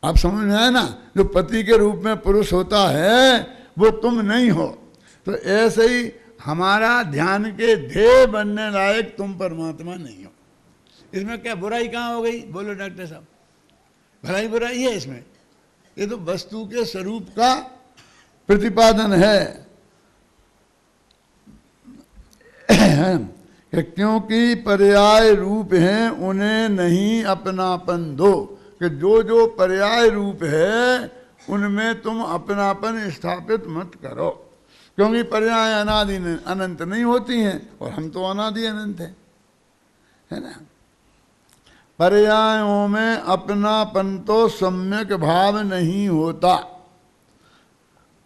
आप समझ में आए ना, जो पति के रूप में पुरुष होता है वो तुम नहीं हो। तो ऐसे ही हमारा ध्यान के ध्येय बनने लायक तुम परमात्मा नहीं हो। इसमें क्या बुराई कहाँ हो गई, बोलो डॉक्टर साहब, भलाई बुराई है इसमें? ये तो वस्तु के स्वरूप का प्रतिपादन है। क्योंकि पर्याय रूप हैं उन्हें नहीं अपनापन दो, कि जो जो पर्याय रूप है उनमें तुम अपनापन स्थापित मत करो, क्योंकि पर्याय अनादि अनंत नहीं होती हैं और हम तो अनादि अनंत हैं, है ना। पर्यायों में अपनापन तो सम्यक भाव नहीं होता।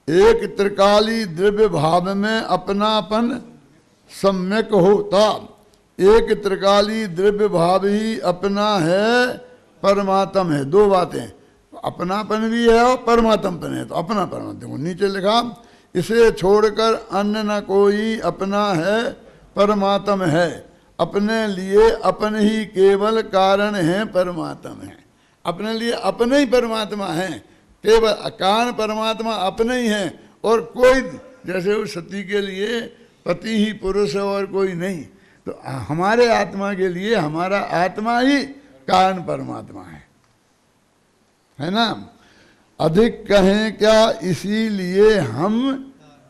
एक त्रिकाली द्रव्य भाव में अपनापन सम्यक होता, एक त्रिकाली द्रव्य भाव ही अपना है, परमात्म है। दो बातें, अपनापन भी है और परमात्मपन है। तो अपना परमात्मा नीचे लिखा, इसे छोड़कर अन्य न कोई अपना है, परमात्म है। अपने लिए अपने ही केवल कारण है, परमात्मा है। अपने लिए अपने ही परमात्मा है, केवल कारण परमात्मा अपने ही है, और कोई, जैसे उस सती के लिए पति ही पुरुष है और कोई नहीं, तो हमारे आत्मा के लिए हमारा आत्मा ही कारण परमात्मा है ना। अधिक कहें क्या, इसीलिए हम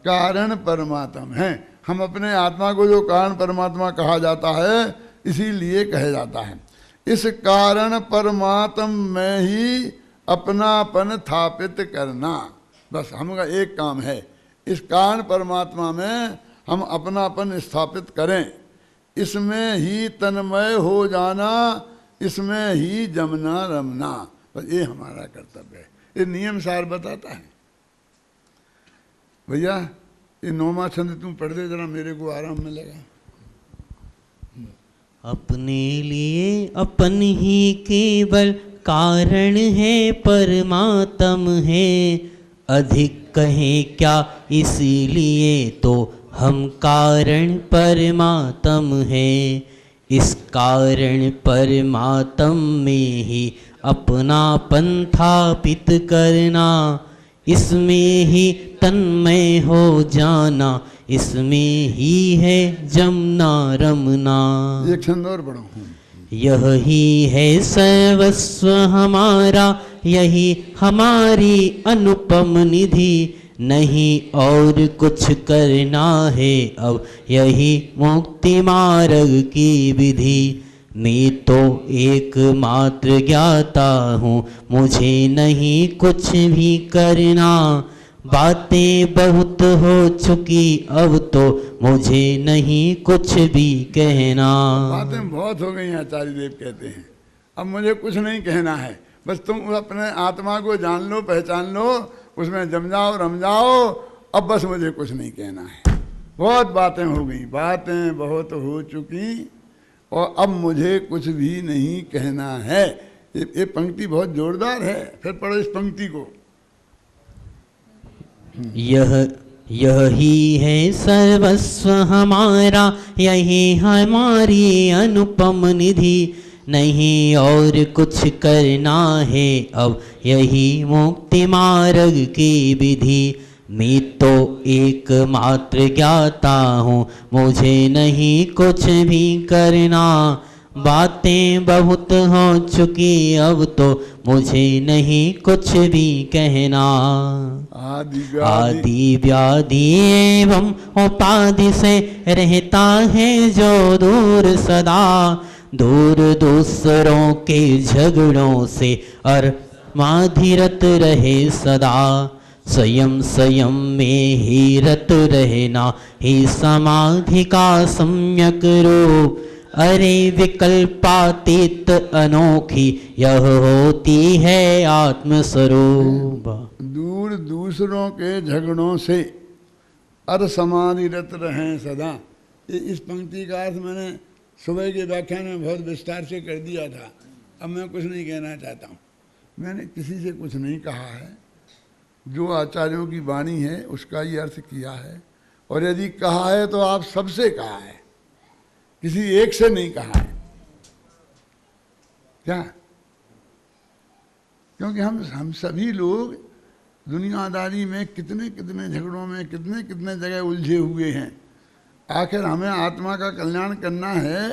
कारण परमात्मा हैं। हम अपने आत्मा को जो कारण परमात्मा कहा जाता है, इसीलिए कहा जाता है। इस कारण परमात्मा में ही अपनापन स्थापित करना, बस हमका एक काम है, इस कारण परमात्मा में हम अपनापन स्थापित करें, इसमें ही तन्मय हो जाना, इसमें ही जमना रमना, बस ये हमारा कर्तव्य है। ये नियम सार बताता है। भैया ये 9वां छंद तुम पढ़ दे जरा, मेरे को आराम मिलेगा। अपने लिए अपन ही केवल कारण है, परमात्म है। अधिक कहें क्या, इसीलिए तो हम कारण परमात्म है। इस कारण परमात्म में ही अपनापन स्थापित करना, इसमें ही तन्मय हो जाना, इसमें ही है जमना रमना। एक छंद और पढ़ो। यही है सर्वस्व हमारा, यही हमारी अनुपम निधि, नहीं और कुछ करना है अब, यही मुक्ति मार्ग की विधि। मैं तो एकमात्र ज्ञाता हूँ, मुझे नहीं कुछ भी करना। बातें बहुत हो चुकी, अब तो मुझे नहीं कुछ भी कहना। बातें बहुत हो गई, आचार्य देव कहते हैं, अब मुझे कुछ नहीं कहना है, बस तुम अपने आत्मा को जान लो, पहचान लो, उसमें जम जाओ, रम जाओ, अब बस मुझे कुछ नहीं कहना है। बहुत बातें हो गई, बातें बहुत हो चुकी, और अब मुझे कुछ भी नहीं कहना है। ये पंक्ति बहुत जोरदार है, फिर पढ़ो इस पंक्ति को। यही है सर्वस्व हमारा, यही हमारी अनुपम निधि, नहीं और कुछ करना है अब, यही मुक्ति मार्ग की विधि। मैं तो एकमात्र ज्ञाता हूँ, मुझे नहीं कुछ भी करना। बातें बहुत हो चुकी, अब तो मुझे नहीं कुछ भी कहना। आदि व्याधि एवं उपाधि से रहता है जो दूर सदा, दूर दूसरों के झगड़ों से और माधिरत रहे सदा। स्वयं स्वयं में ही रत रहना ही समाधि का सम्यक रूप, अरे विकल्पातीत अनोखी यह होती है आत्मस्वरूप। दूर दूसरों के झगड़ों से अर समाधिरत रहें सदा। इस पंक्ति का अर्थ मैंने सुबह के व्याख्यान में बहुत विस्तार से कर दिया था, अब मैं कुछ नहीं कहना चाहता हूँ। मैंने किसी से कुछ नहीं कहा है, जो आचार्यों की वाणी है उसका ये अर्थ किया है। और यदि कहा है तो आप सबसे कहा है, किसी एक से नहीं कहा है। क्या? क्योंकि हम सभी लोग दुनियादारी में कितने कितने झगड़ों में कितने कितने जगह उलझे हुए हैं। आखिर हमें आत्मा का कल्याण करना है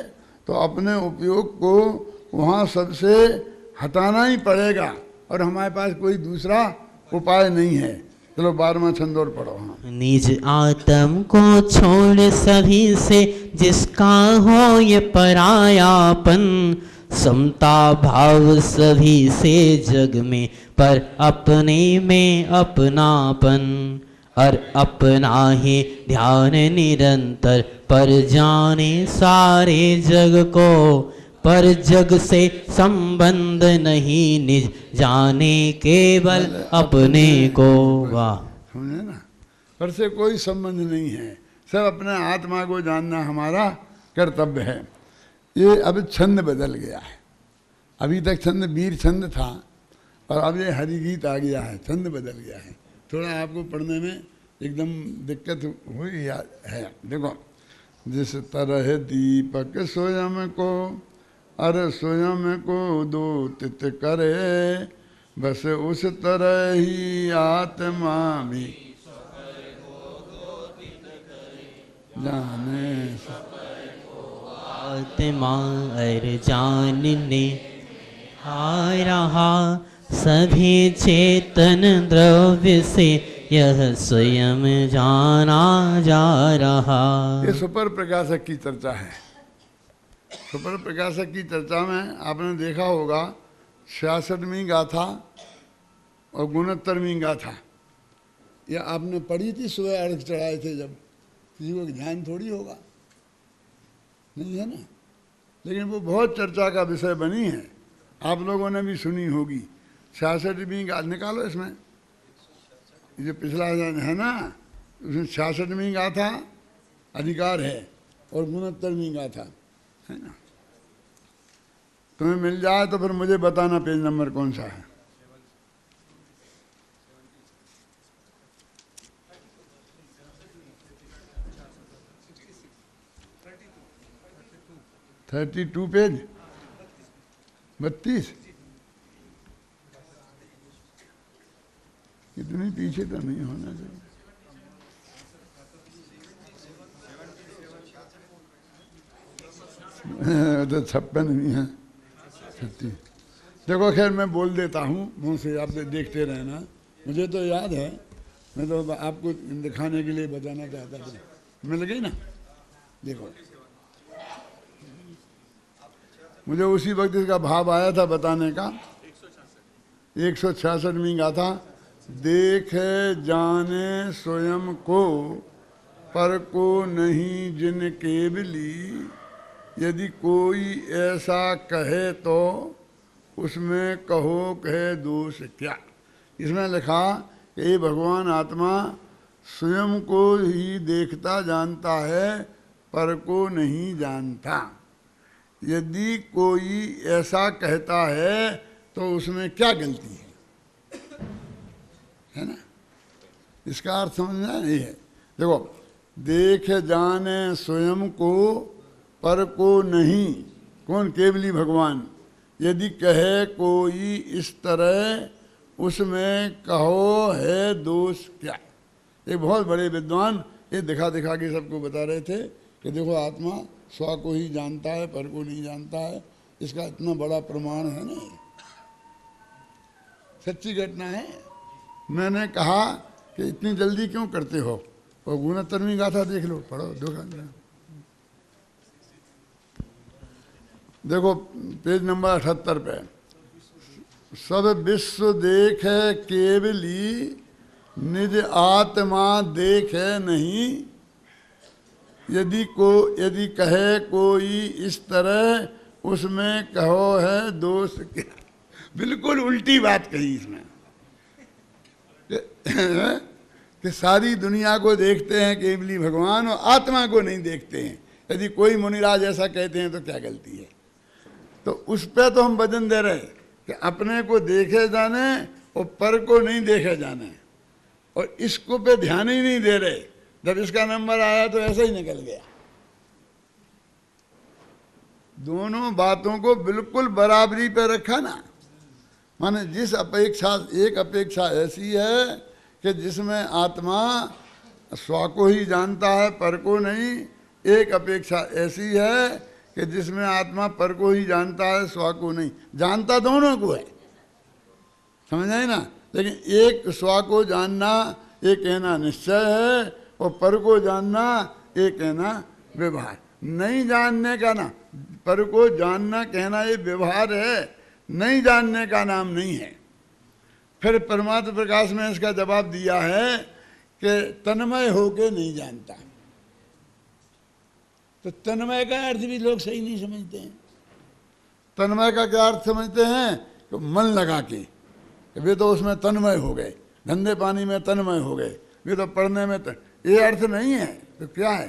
तो अपने उपयोग को वहाँ सबसे हटाना ही पड़ेगा, और हमारे पास कोई दूसरा उपाय नहीं है। चलो 12वां छंद और पढ़ो। हाँ। निज आत्म को छोड़ सभी से जिसका हो ये परायापन, समता भाव सभी से जग में पर अपने में अपनापन, और अपना ही ध्यान निरंतर पर जाने सारे जग को, पर जग से संबंध नहीं निज जाने केवल अपने को। वाह, समझे ना? पर से कोई संबंध नहीं है, सब अपने आत्मा को जानना हमारा कर्तव्य है। ये अब छंद बदल गया है। अभी तक छंद वीर छंद था और अब ये हरिगीत आ गया है, छंद बदल गया है। थोड़ा आपको पढ़ने में एकदम दिक्कत हुई है। देखो, जिस तरह दीपक स्वयं को अरे स्वयं को दोतित करे, बस उस तरह ही आत्मा भी जाने। आत्मा और जानने आ रहा सभी चेतन द्रव्य से यह स्वयं जाना जा रहा। ये सुपर प्रकाशक की चर्चा है। सुपर प्रकाशक की चर्चा में आपने देखा होगा 66वीं गाथा और 69वीं गाथा, ये आपने पढ़ी थी। सुबह अर्घ चढ़ाए थे जब, किसी को ध्यान थोड़ी होगा, नहीं है ना? लेकिन वो बहुत चर्चा का विषय बनी है, आप लोगों ने भी सुनी होगी। 66वीं गाथा निकालो, इसमें जो पिछला है ना, उसमें 66वीं गाथा अधिकार है और 69वीं गाथा है ना। तुम्हें मिल जाए तो फिर मुझे बताना पेज नंबर कौन सा है। (32) पेज 32। इतनी पीछे तो नहीं होना चाहिए। तो 56 नहीं है, 36। देखो खैर मैं बोल देता हूँ मुँह से, आप देखते रहना। मुझे तो याद है, मैं तो आपको दिखाने के लिए बताना चाहता था। मिल गई ना? देखो, मुझे उसी वक्त इसका भाव आया था बताने का। 166वीं गाथा, देखे जाने स्वयं को पर को नहीं जिन केवली, यदि कोई ऐसा कहे तो उसमें कहो कहे दोष क्या। इसमें लिखा कि ये भगवान आत्मा स्वयं को ही देखता जानता है पर को नहीं जानता। यदि कोई ऐसा कहता है तो उसमें क्या गलती है ना? इसका अर्थ समझना ये है। देखो, देख जाने स्वयं को पर को नहीं, कौन? केवली भगवान। यदि कहे कोई इस तरह उसमें कहो है दोष क्या। एक बहुत बड़े विद्वान ये दिखा दिखा के सबको बता रहे थे कि देखो आत्मा स्व को ही जानता है पर को नहीं जानता है। इसका इतना बड़ा प्रमाण है ना, सच्ची घटना है। मैंने कहा कि इतनी जल्दी क्यों करते हो, और 69वीं गाथा देख लो, पढ़ो, देखो पेज नंबर 78 पे। सब विश्व देखे केवली निज आत्मा देखे नहीं, यदि कहे कोई इस तरह उसमें कहो है दोष क्या। बिल्कुल उल्टी बात कही इसमें कि सारी दुनिया को देखते हैं केवली भगवान और आत्मा को नहीं देखते हैं। यदि कोई मुनिराज ऐसा कहते हैं तो क्या गलती है। तो उस पे तो हम वचन दे रहे कि अपने को देखे जाने और पर को नहीं देखे जाने, और इसको पे ध्यान ही नहीं दे रहे। जब इसका नंबर आया तो ऐसे ही निकल गया। दोनों बातों को बिल्कुल बराबरी पे रखा ना, माने जिस अपेक्षा, एक अपेक्षा ऐसी है कि जिसमें आत्मा स्व को ही जानता है, पर को नहीं। एक अपेक्षा ऐसी है कि जिसमें आत्मा पर को ही जानता है, स्व को नहीं। जानता दोनों को है, समझ आए ना। लेकिन एक स्व को जानना एक कहना निश्चय है, और पर को जानना एक कहना व्यवहार। नहीं जानने का ना, पर को जानना कहना ये व्यवहार है, नहीं जानने का नाम नहीं है। फिर परमात्म प्रकाश में इसका जवाब दिया है कि तन्मय होके नहीं जानता। तो तन्मय का अर्थ भी लोग सही नहीं समझते हैं। तन्मय का क्या अर्थ समझते हैं? तो मन लगा के, वे तो उसमें तन्मय हो गए, धंधे पानी में तन्मय हो गए, वे तो पढ़ने में ये अर्थ नहीं है। तो क्या है?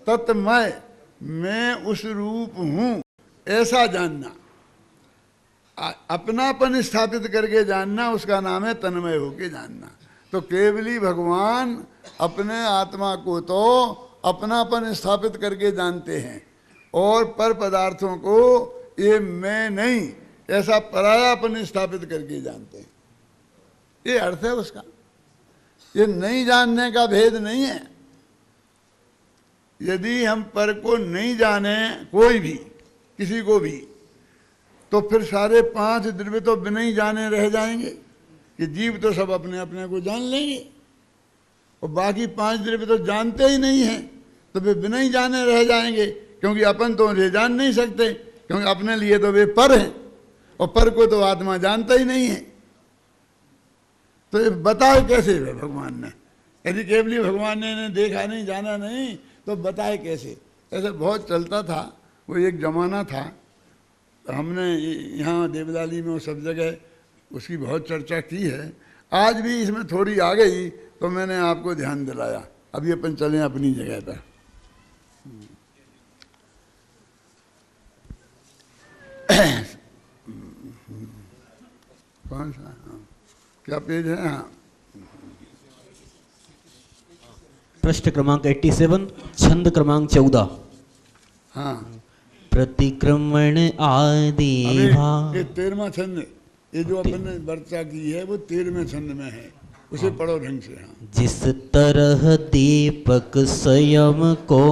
तत्मय, मैं उस रूप हूं ऐसा जानना, अपनापन स्थापित करके जानना, उसका नाम है तन्मय होके जानना। तो केवली भगवान अपने आत्मा को तो अपनापन स्थापित करके जानते हैं, और पर पदार्थों को ये मैं नहीं ऐसा परायापन स्थापित करके जानते हैं। ये अर्थ है उसका। ये नहीं जानने का भेद नहीं है। यदि हम पर को नहीं जाने, कोई भी, किसी को भी, तो फिर सारे 5 द्रव्य तो बिना ही जाने रह जाएंगे। कि जीव तो सब अपने अपने को जान लेंगे, और बाकी 5 द्रव्य तो जानते ही नहीं हैं, तो वे बिना ही जाने रह जाएंगे। क्योंकि अपन तो उन्हें जान नहीं सकते, क्योंकि अपने लिए तो वे पर हैं, और पर को तो आत्मा जानता ही नहीं है। तो ये बताए कैसे वे भगवान ने? यदि केवली भगवान ने इन्हें देखा नहीं, जाना नहीं, तो बताए कैसे? ऐसे बहुत चलता था, वो एक जमाना था। तो हमने यहाँ देवलाली में सब जगह उसकी बहुत चर्चा की है। आज भी इसमें थोड़ी आ गई तो मैंने आपको ध्यान दिलाया। अभी अपन चलें अपनी जगह पर। कौन सा? हाँ, क्या पेज है? हाँ, पृष्ठ क्रमांक 87, छंद क्रमांक 14। हाँ, प्रतिक्रमण आदि भाव। ये 13वां छंद, ये जो अपन ने वर्चा की है वो 13वें छंद में है, उसे पढ़ो ढंग से। हाँ। जिस तरह दीपक स्वयं को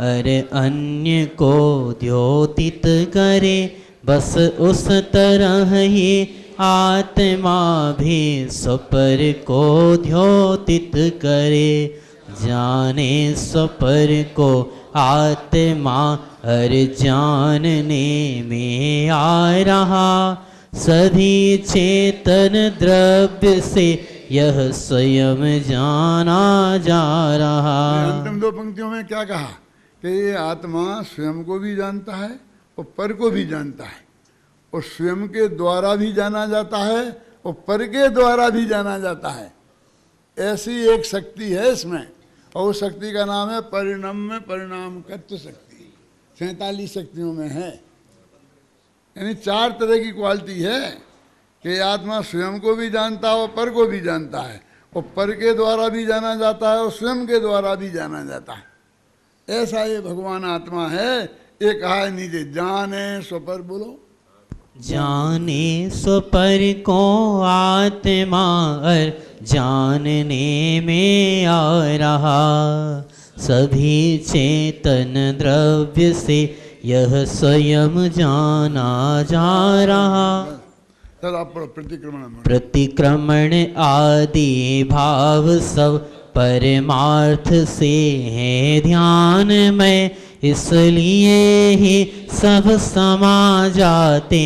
अरे अन्य को द्योतित करे, बस उस तरह ही आत्मा भी स्वपर को द्योतित करे। जाने स्वपर को आत्मा हर जानने में आ रहा, सभी चेतन द्रव्य से यह स्वयं जाना जा रहा। अंतिम 2 पंक्तियों में क्या कहा कि ये आत्मा स्वयं को भी जानता है और पर को भी जानता है, और स्वयं के द्वारा भी जाना जाता है और पर के द्वारा भी जाना जाता है। ऐसी एक शक्ति है इसमें, और उस शक्ति का नाम है परिणम्य परिणामकत्व शक्ति। 47 शक्तियों में है, यानी 4 तरह की क्वालिटी है कि आत्मा स्वयं को भी जानता है और पर को भी जानता है, और पर के द्वारा भी जाना जाता है और स्वयं के द्वारा भी जाना जाता है। ऐसा ये भगवान आत्मा है। ये कहा है नीचे, जाने स्वपर, बोलो जाने स्वपर को आत्मा और जानने में आ रहा, सभी चेतन द्रव्य से यह स्वयं जाना जा रहा। चल आप पढ़ो प्रतिक्रमण। प्रतिक्रमण आदि भाव सब परमार्थ से है ध्यान में, इसलिए ही सब समा जाते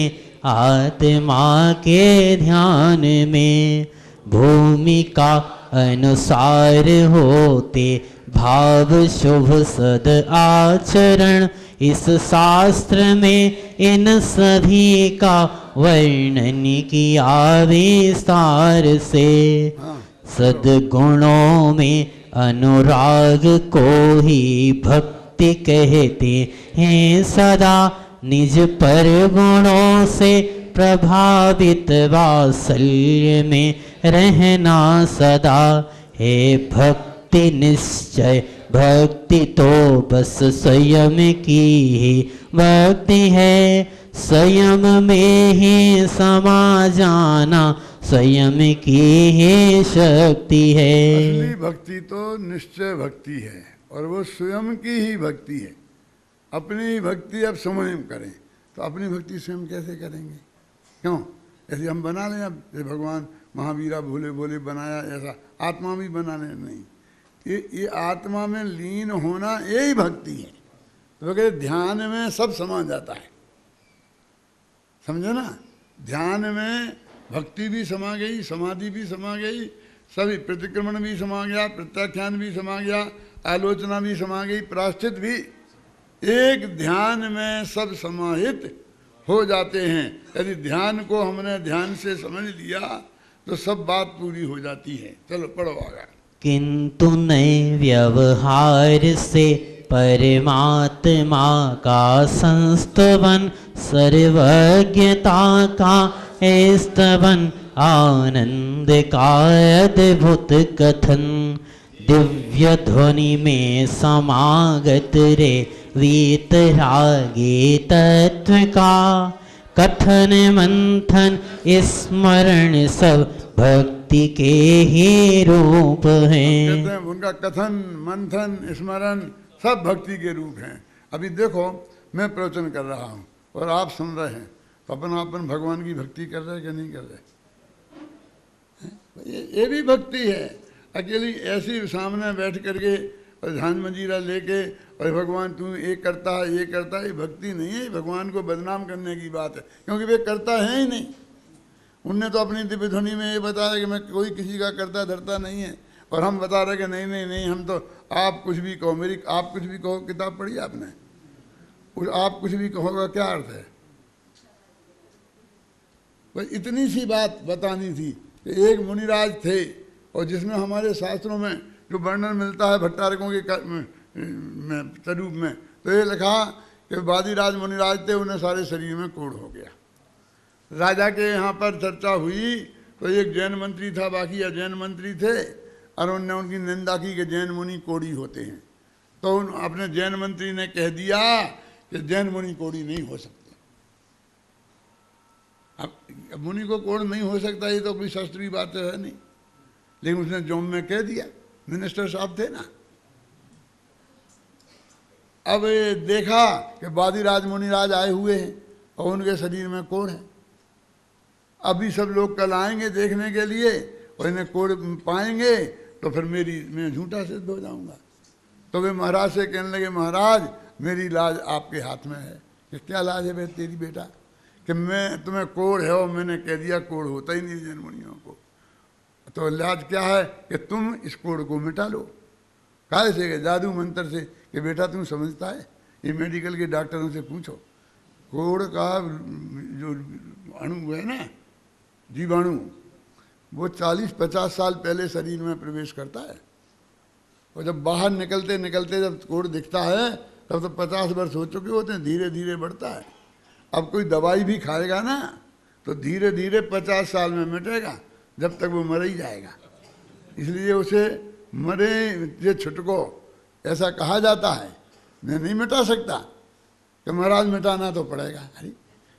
आत्मा के ध्यान में। भूमिका अनुसार होते भाव शुभ सद आचरण, इस शास्त्र में इन सभी का वर्णन किया विस्तार से। सद्गुणों में अनुराग को ही भक्ति कहते हैं सदा, निज पर गुणों से प्रभावित वात्सल्य में रहना सदा। हे भक्त भक्ति निश्चय भक्ति तो बस स्वयं की ही भक्ति है, स्वयं में ही समा जाना स्वयं की ही शक्ति है। असली भक्ति तो निश्चय भक्ति है और वो स्वयं की ही भक्ति है। अपनी भक्ति अब स्वयं करें तो अपनी भक्ति स्वयं कैसे करेंगे? क्यों? ऐसे हम बना लें, अब भगवान महावीरा भोले भोले बनाया, ऐसा आत्मा भी बनाने नहीं। ये आत्मा में लीन होना यही भक्ति है। तो कहते ध्यान में सब समा जाता है, समझे ना? ध्यान में भक्ति भी समा गई, समाधि भी समा गई, सभी प्रतिक्रमण भी समा गया, प्रत्याख्यान भी समा गया, आलोचना भी समा गई, प्रायश्चित भी एक ध्यान में सब समाहित हो जाते हैं। यदि ध्यान को हमने ध्यान से समझ लिया तो सब बात पूरी हो जाती है। चलो पढ़ो आगे। किंतु नए व्यवहार से परमात्मा का संस्तवन, सर्वज्ञता का स्तवन, आनंद का अद्भुत कथन, दिव्य ध्वनि में समागत रे वीतरागी तत्व का, कथन मंथन स्मरण सब भक्ति के ही रूप हैं। कहते हैं उनका कथन मंथन स्मरण सब भक्ति के रूप हैं। अभी देखो मैं प्रवचन कर रहा हूँ और आप सुन रहे हैं, तो अपन भगवान की भक्ति कर रहे हैं कि नहीं कर रहे? ये भी भक्ति है। अकेली ऐसी सामने बैठ करके और ध्यान मंजीरा लेके और भगवान तू ये करता है ये करता है, ये भक्ति नहीं है। भगवान को बदनाम करने की बात है, क्योंकि वे करता है ही नहीं। उनने तो अपनी दिव्य ध्वनि में ये बताया कि मैं कोई किसी का करता धरता नहीं है, और हम बता रहे कि नहीं नहीं नहीं, हम तो आप कुछ भी कहो, मेरी आप कुछ भी कहो, किताब पढ़ी आपने? आप कुछ भी कहो का क्या अर्थ है? बस इतनी सी बात बतानी थी कि एक मुनिराज थे, और जिसमें हमारे शास्त्रों में जो वर्णन मिलता है भट्टारकों के स्वरूप में, तो ये लिखा कि वादिराज मुनिराज थे, उन्हें सारे शरीर में कोढ़ हो गया। राजा के यहाँ पर चर्चा हुई तो एक जैन मंत्री था, बाकी अजैन मंत्री थे, और उनने उनकी निंदा की कि जैन मुनि कोढ़ी होते हैं। तो अपने जैन मंत्री ने कह दिया कि जैन मुनि कोढ़ी नहीं हो सकते। अब मुनि को कोढ़ नहीं हो सकता, ये तो कोई शास्त्रीय बात है नहीं, लेकिन उसने जोम में कह दिया। मिनिस्टर साहब थे ना। अब ये देखा कि वादिराज मुनिराज आए हुए हैं और उनके शरीर में कोढ़ है। अभी सब लोग कल आएंगे देखने के लिए और इन्हें कोढ़ पाएंगे तो फिर मैं झूठा सिद्ध हो जाऊंगा। तो वे महाराज से कहने लगे, महाराज मेरी लाज आपके हाथ में है। कि क्या लाज है बे तेरी बेटा? कि मैं तुम्हें कोढ़ है और मैंने कह दिया कोढ़ होता ही नहीं जैन मुनियों को। तो लाज क्या है कि तुम इस कोढ़ को मिटा लो। काहे से? जादू मंत्र से। कि बेटा तुम समझता है, ये मेडिकल के डॉक्टरों से पूछो, कोढ़ का जो अणु है ना, जीवाणु, वो 40-50 साल पहले शरीर में प्रवेश करता है, और जब बाहर निकलते निकलते जब कोढ़ दिखता है तब तो 50 वर्ष हो चुके होते हैं, धीरे धीरे बढ़ता है। अब कोई दवाई भी खाएगा ना तो धीरे धीरे 50 साल में मिटेगा, जब तक वो मर ही जाएगा। इसलिए उसे मरे ये छुटको ऐसा कहा जाता है। मैं नहीं मिटा सकता कि महाराज मिटाना तो पड़ेगा। अरे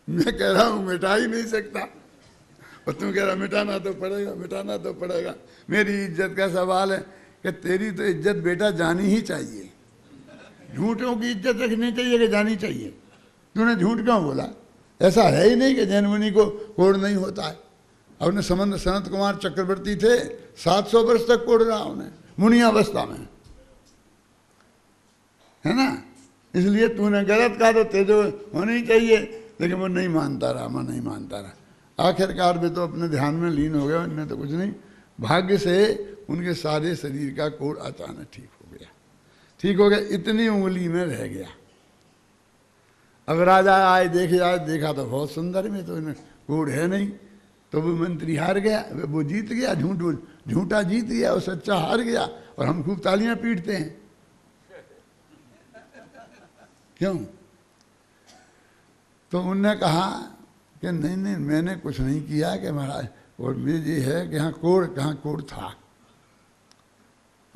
मैं कह रहा हूँ मिटा ही नहीं सकता, और तुम कह रहा मिटाना तो पड़ेगा, मिटाना तो पड़ेगा। मेरी इज्जत का सवाल है कि तेरी तो इज्जत बेटा जानी ही चाहिए। झूठों की इज्जत रखनी चाहिए कि जानी चाहिए? तूने झूठ क्यों बोला? ऐसा है ही नहीं कि जैन मुनि को कोढ़ नहीं होता है। और उन्हें सनत कुमार चक्रवर्ती थे, 700 वर्ष तक कोढ़ रहा उन्हें मुनियावस्था में, है ना। इसलिए तूने गलत कहा तो तेजो होनी चाहिए, लेकिन वो नहीं मानता रहा, मैं नहीं मानता रहा। आखिरकार वे तो अपने ध्यान में लीन हो गए, उनमें तो कुछ नहीं। भाग्य से उनके सारे शरीर का कोढ़ अचानक ठीक हो गया। ठीक हो गया, इतनी उंगली में रह गया। अब राजा आए देखे, आए देखा तो बहुत सुंदर में तो इन्हें कोढ़ है नहीं। तो वो मंत्री हार गया, वो जीत गया, झूठा जीत गया और सच्चा हार गया, और हम खूब तालियां पीटते हैं। क्यों? तो उनने कहा कि नहीं नहीं मैंने कुछ नहीं किया कि महाराज, और ये है कि हाँ कोढ़, कहाँ कोढ़ था।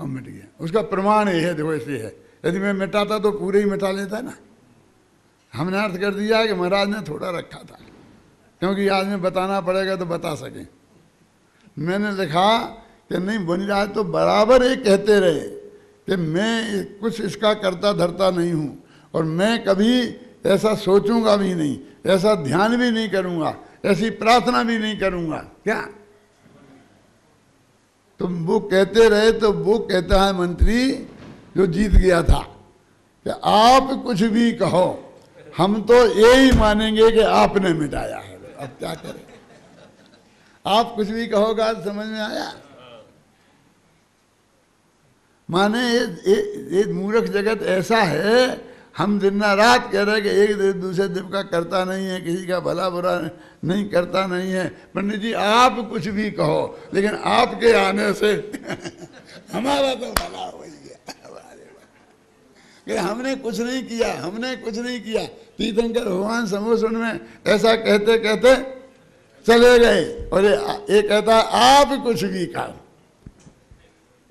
और मिट गया। उसका प्रमाण ये है, देखो ऐसे है, यदि मैं मिटाता तो पूरे ही मिटा लेता ना। हमने अर्थ कर दिया कि महाराज ने थोड़ा रखा था, क्योंकि आज में बताना पड़ेगा तो बता सकें। मैंने लिखा कि नहीं, मुनिराज तो बराबर ये कहते रहे कि मैं कुछ इसका करता धरता नहीं हूँ, और मैं कभी ऐसा सोचूंगा भी नहीं, ऐसा ध्यान भी नहीं करूंगा, ऐसी प्रार्थना भी नहीं करूंगा। क्या तुम वो कहते रहे? तो वो कहता है मंत्री जो जीत गया था कि आप कुछ भी कहो, हम तो यही मानेंगे कि आपने मिटाया है। अब क्या करें, आप कुछ भी कहोगा, समझ में आया? माने ये मूर्ख जगत ऐसा है, हम दिन रात कह रहे हैं कि एक दूसरे देव का करता नहीं है, किसी का भला बुरा नहीं करता नहीं है। पंडित जी आप कुछ भी कहो, लेकिन आपके आने से हमारा तो भला हो गया। कि हमने कुछ नहीं किया, हमने कुछ नहीं किया। तीर्थंकर भगवान समोसन में ऐसा कहते कहते चले गए, और ये कहता आप कुछ भी कहो।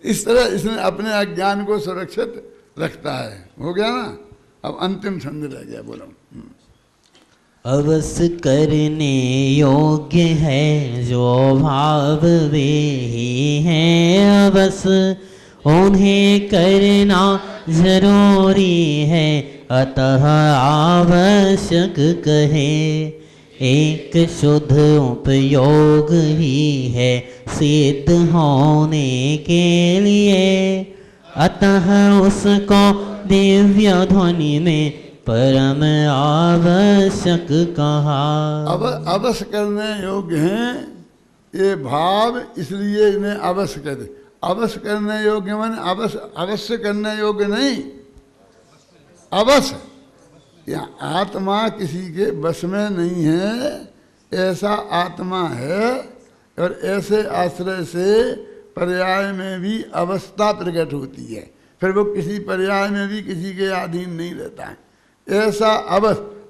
इस तरह इसने अपने अज्ञान को सुरक्षित रखता है। हो गया ना? अब अंतिम छंद रह गया, बोलो। अवश्य करने योग्य है जो भाव वे ही हैं, अवश्य उन्हें करना जरूरी है, अतः आवश्यक कहे। एक शुद्ध उपयोग ही है सिद्ध होने के लिए, अतः उसको दिव्य ध्वनि में परम आवश्यक कहा। अब अवश्य करने योग्य हैं ये भाव, इसलिए इन्हें अवश्य कहते। अवश्य करने योग्य माने अवश्य करने योग्य नहीं, अवश्य। या आत्मा किसी के बस में नहीं है, ऐसा आत्मा है, और ऐसे आश्रय से पर्याय में भी अवस्था प्रकट होती है, फिर वो किसी पर्याय में भी किसी के अधीन नहीं रहता है। ऐसा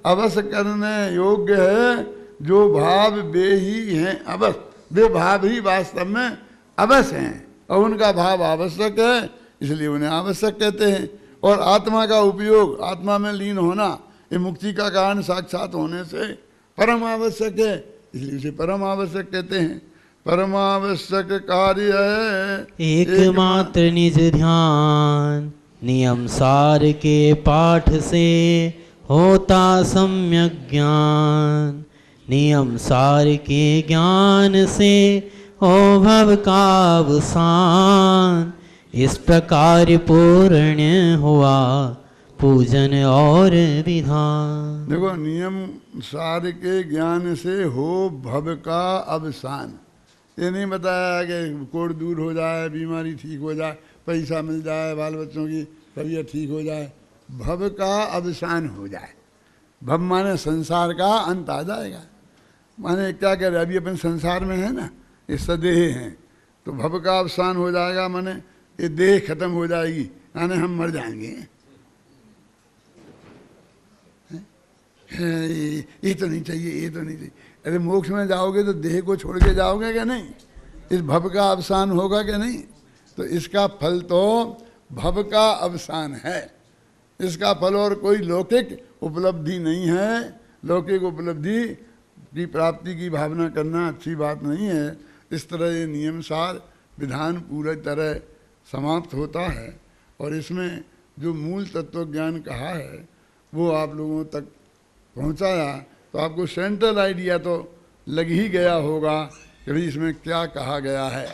अवश्य करने योग्य है जो भाव वे ही हैं अवश्य, वे भाव ही वास्तव में अवश्य हैं, और उनका भाव आवश्यक है, इसलिए उन्हें आवश्यक कहते हैं। और आत्मा का उपयोग, आत्मा में लीन होना, ये मुक्ति का कारण साक्षात होने से परम आवश्यक है, इसलिए उसे परम आवश्यक कहते हैं। परमावश्यक कार्य है एकमात्र निज ध्यान, नियम सार के पाठ से होता सम्यक ज्ञान, नियम सार के ज्ञान से हो भव का अवसान। इस प्रकार पूर्ण हुआ पूजन और विधान। देखो, नियम सार के ज्ञान से हो भव का अवसान। ये नहीं बताया कि कोढ़ दूर हो जाए, बीमारी ठीक हो जाए, पैसा मिल जाए, बाल बच्चों की तबीयत ठीक हो जाए। भव का अवसान हो जाए। भव माने संसार का अंत आ जाएगा। माने क्या कह रहे, अभी अपन संसार में है ना, ये सदेह हैं, तो भव का अवसान हो जाएगा, माने ये देह खत्म हो जाएगी, यानी हम मर जाएंगे। ये तो नहीं चाहिए, ये तो नहीं चाहिए। अरे मोक्ष में जाओगे तो देह को छोड़ के जाओगे क्या? नहीं। इस भव का अवसान होगा क्या? नहीं। तो इसका फल तो भव का अवसान है। इसका फल और कोई लौकिक उपलब्धि नहीं है। लौकिक उपलब्धि की प्राप्ति की भावना करना अच्छी बात नहीं है। इस तरह ये नियम सार विधान पूरी तरह समाप्त होता है, और इसमें जो मूल तत्व ज्ञान कहा है वो आप लोगों तक पहुंचाया, तो आपको सेंट्रल आइडिया तो लग ही गया होगा कि भाई इसमें क्या कहा गया है,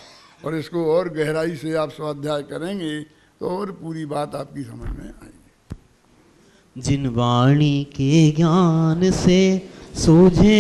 और इसको और गहराई से आप स्वाध्याय करेंगे तो और पूरी बात आपकी समझ में आएगी। जिन वाणी के ज्ञान से सूझे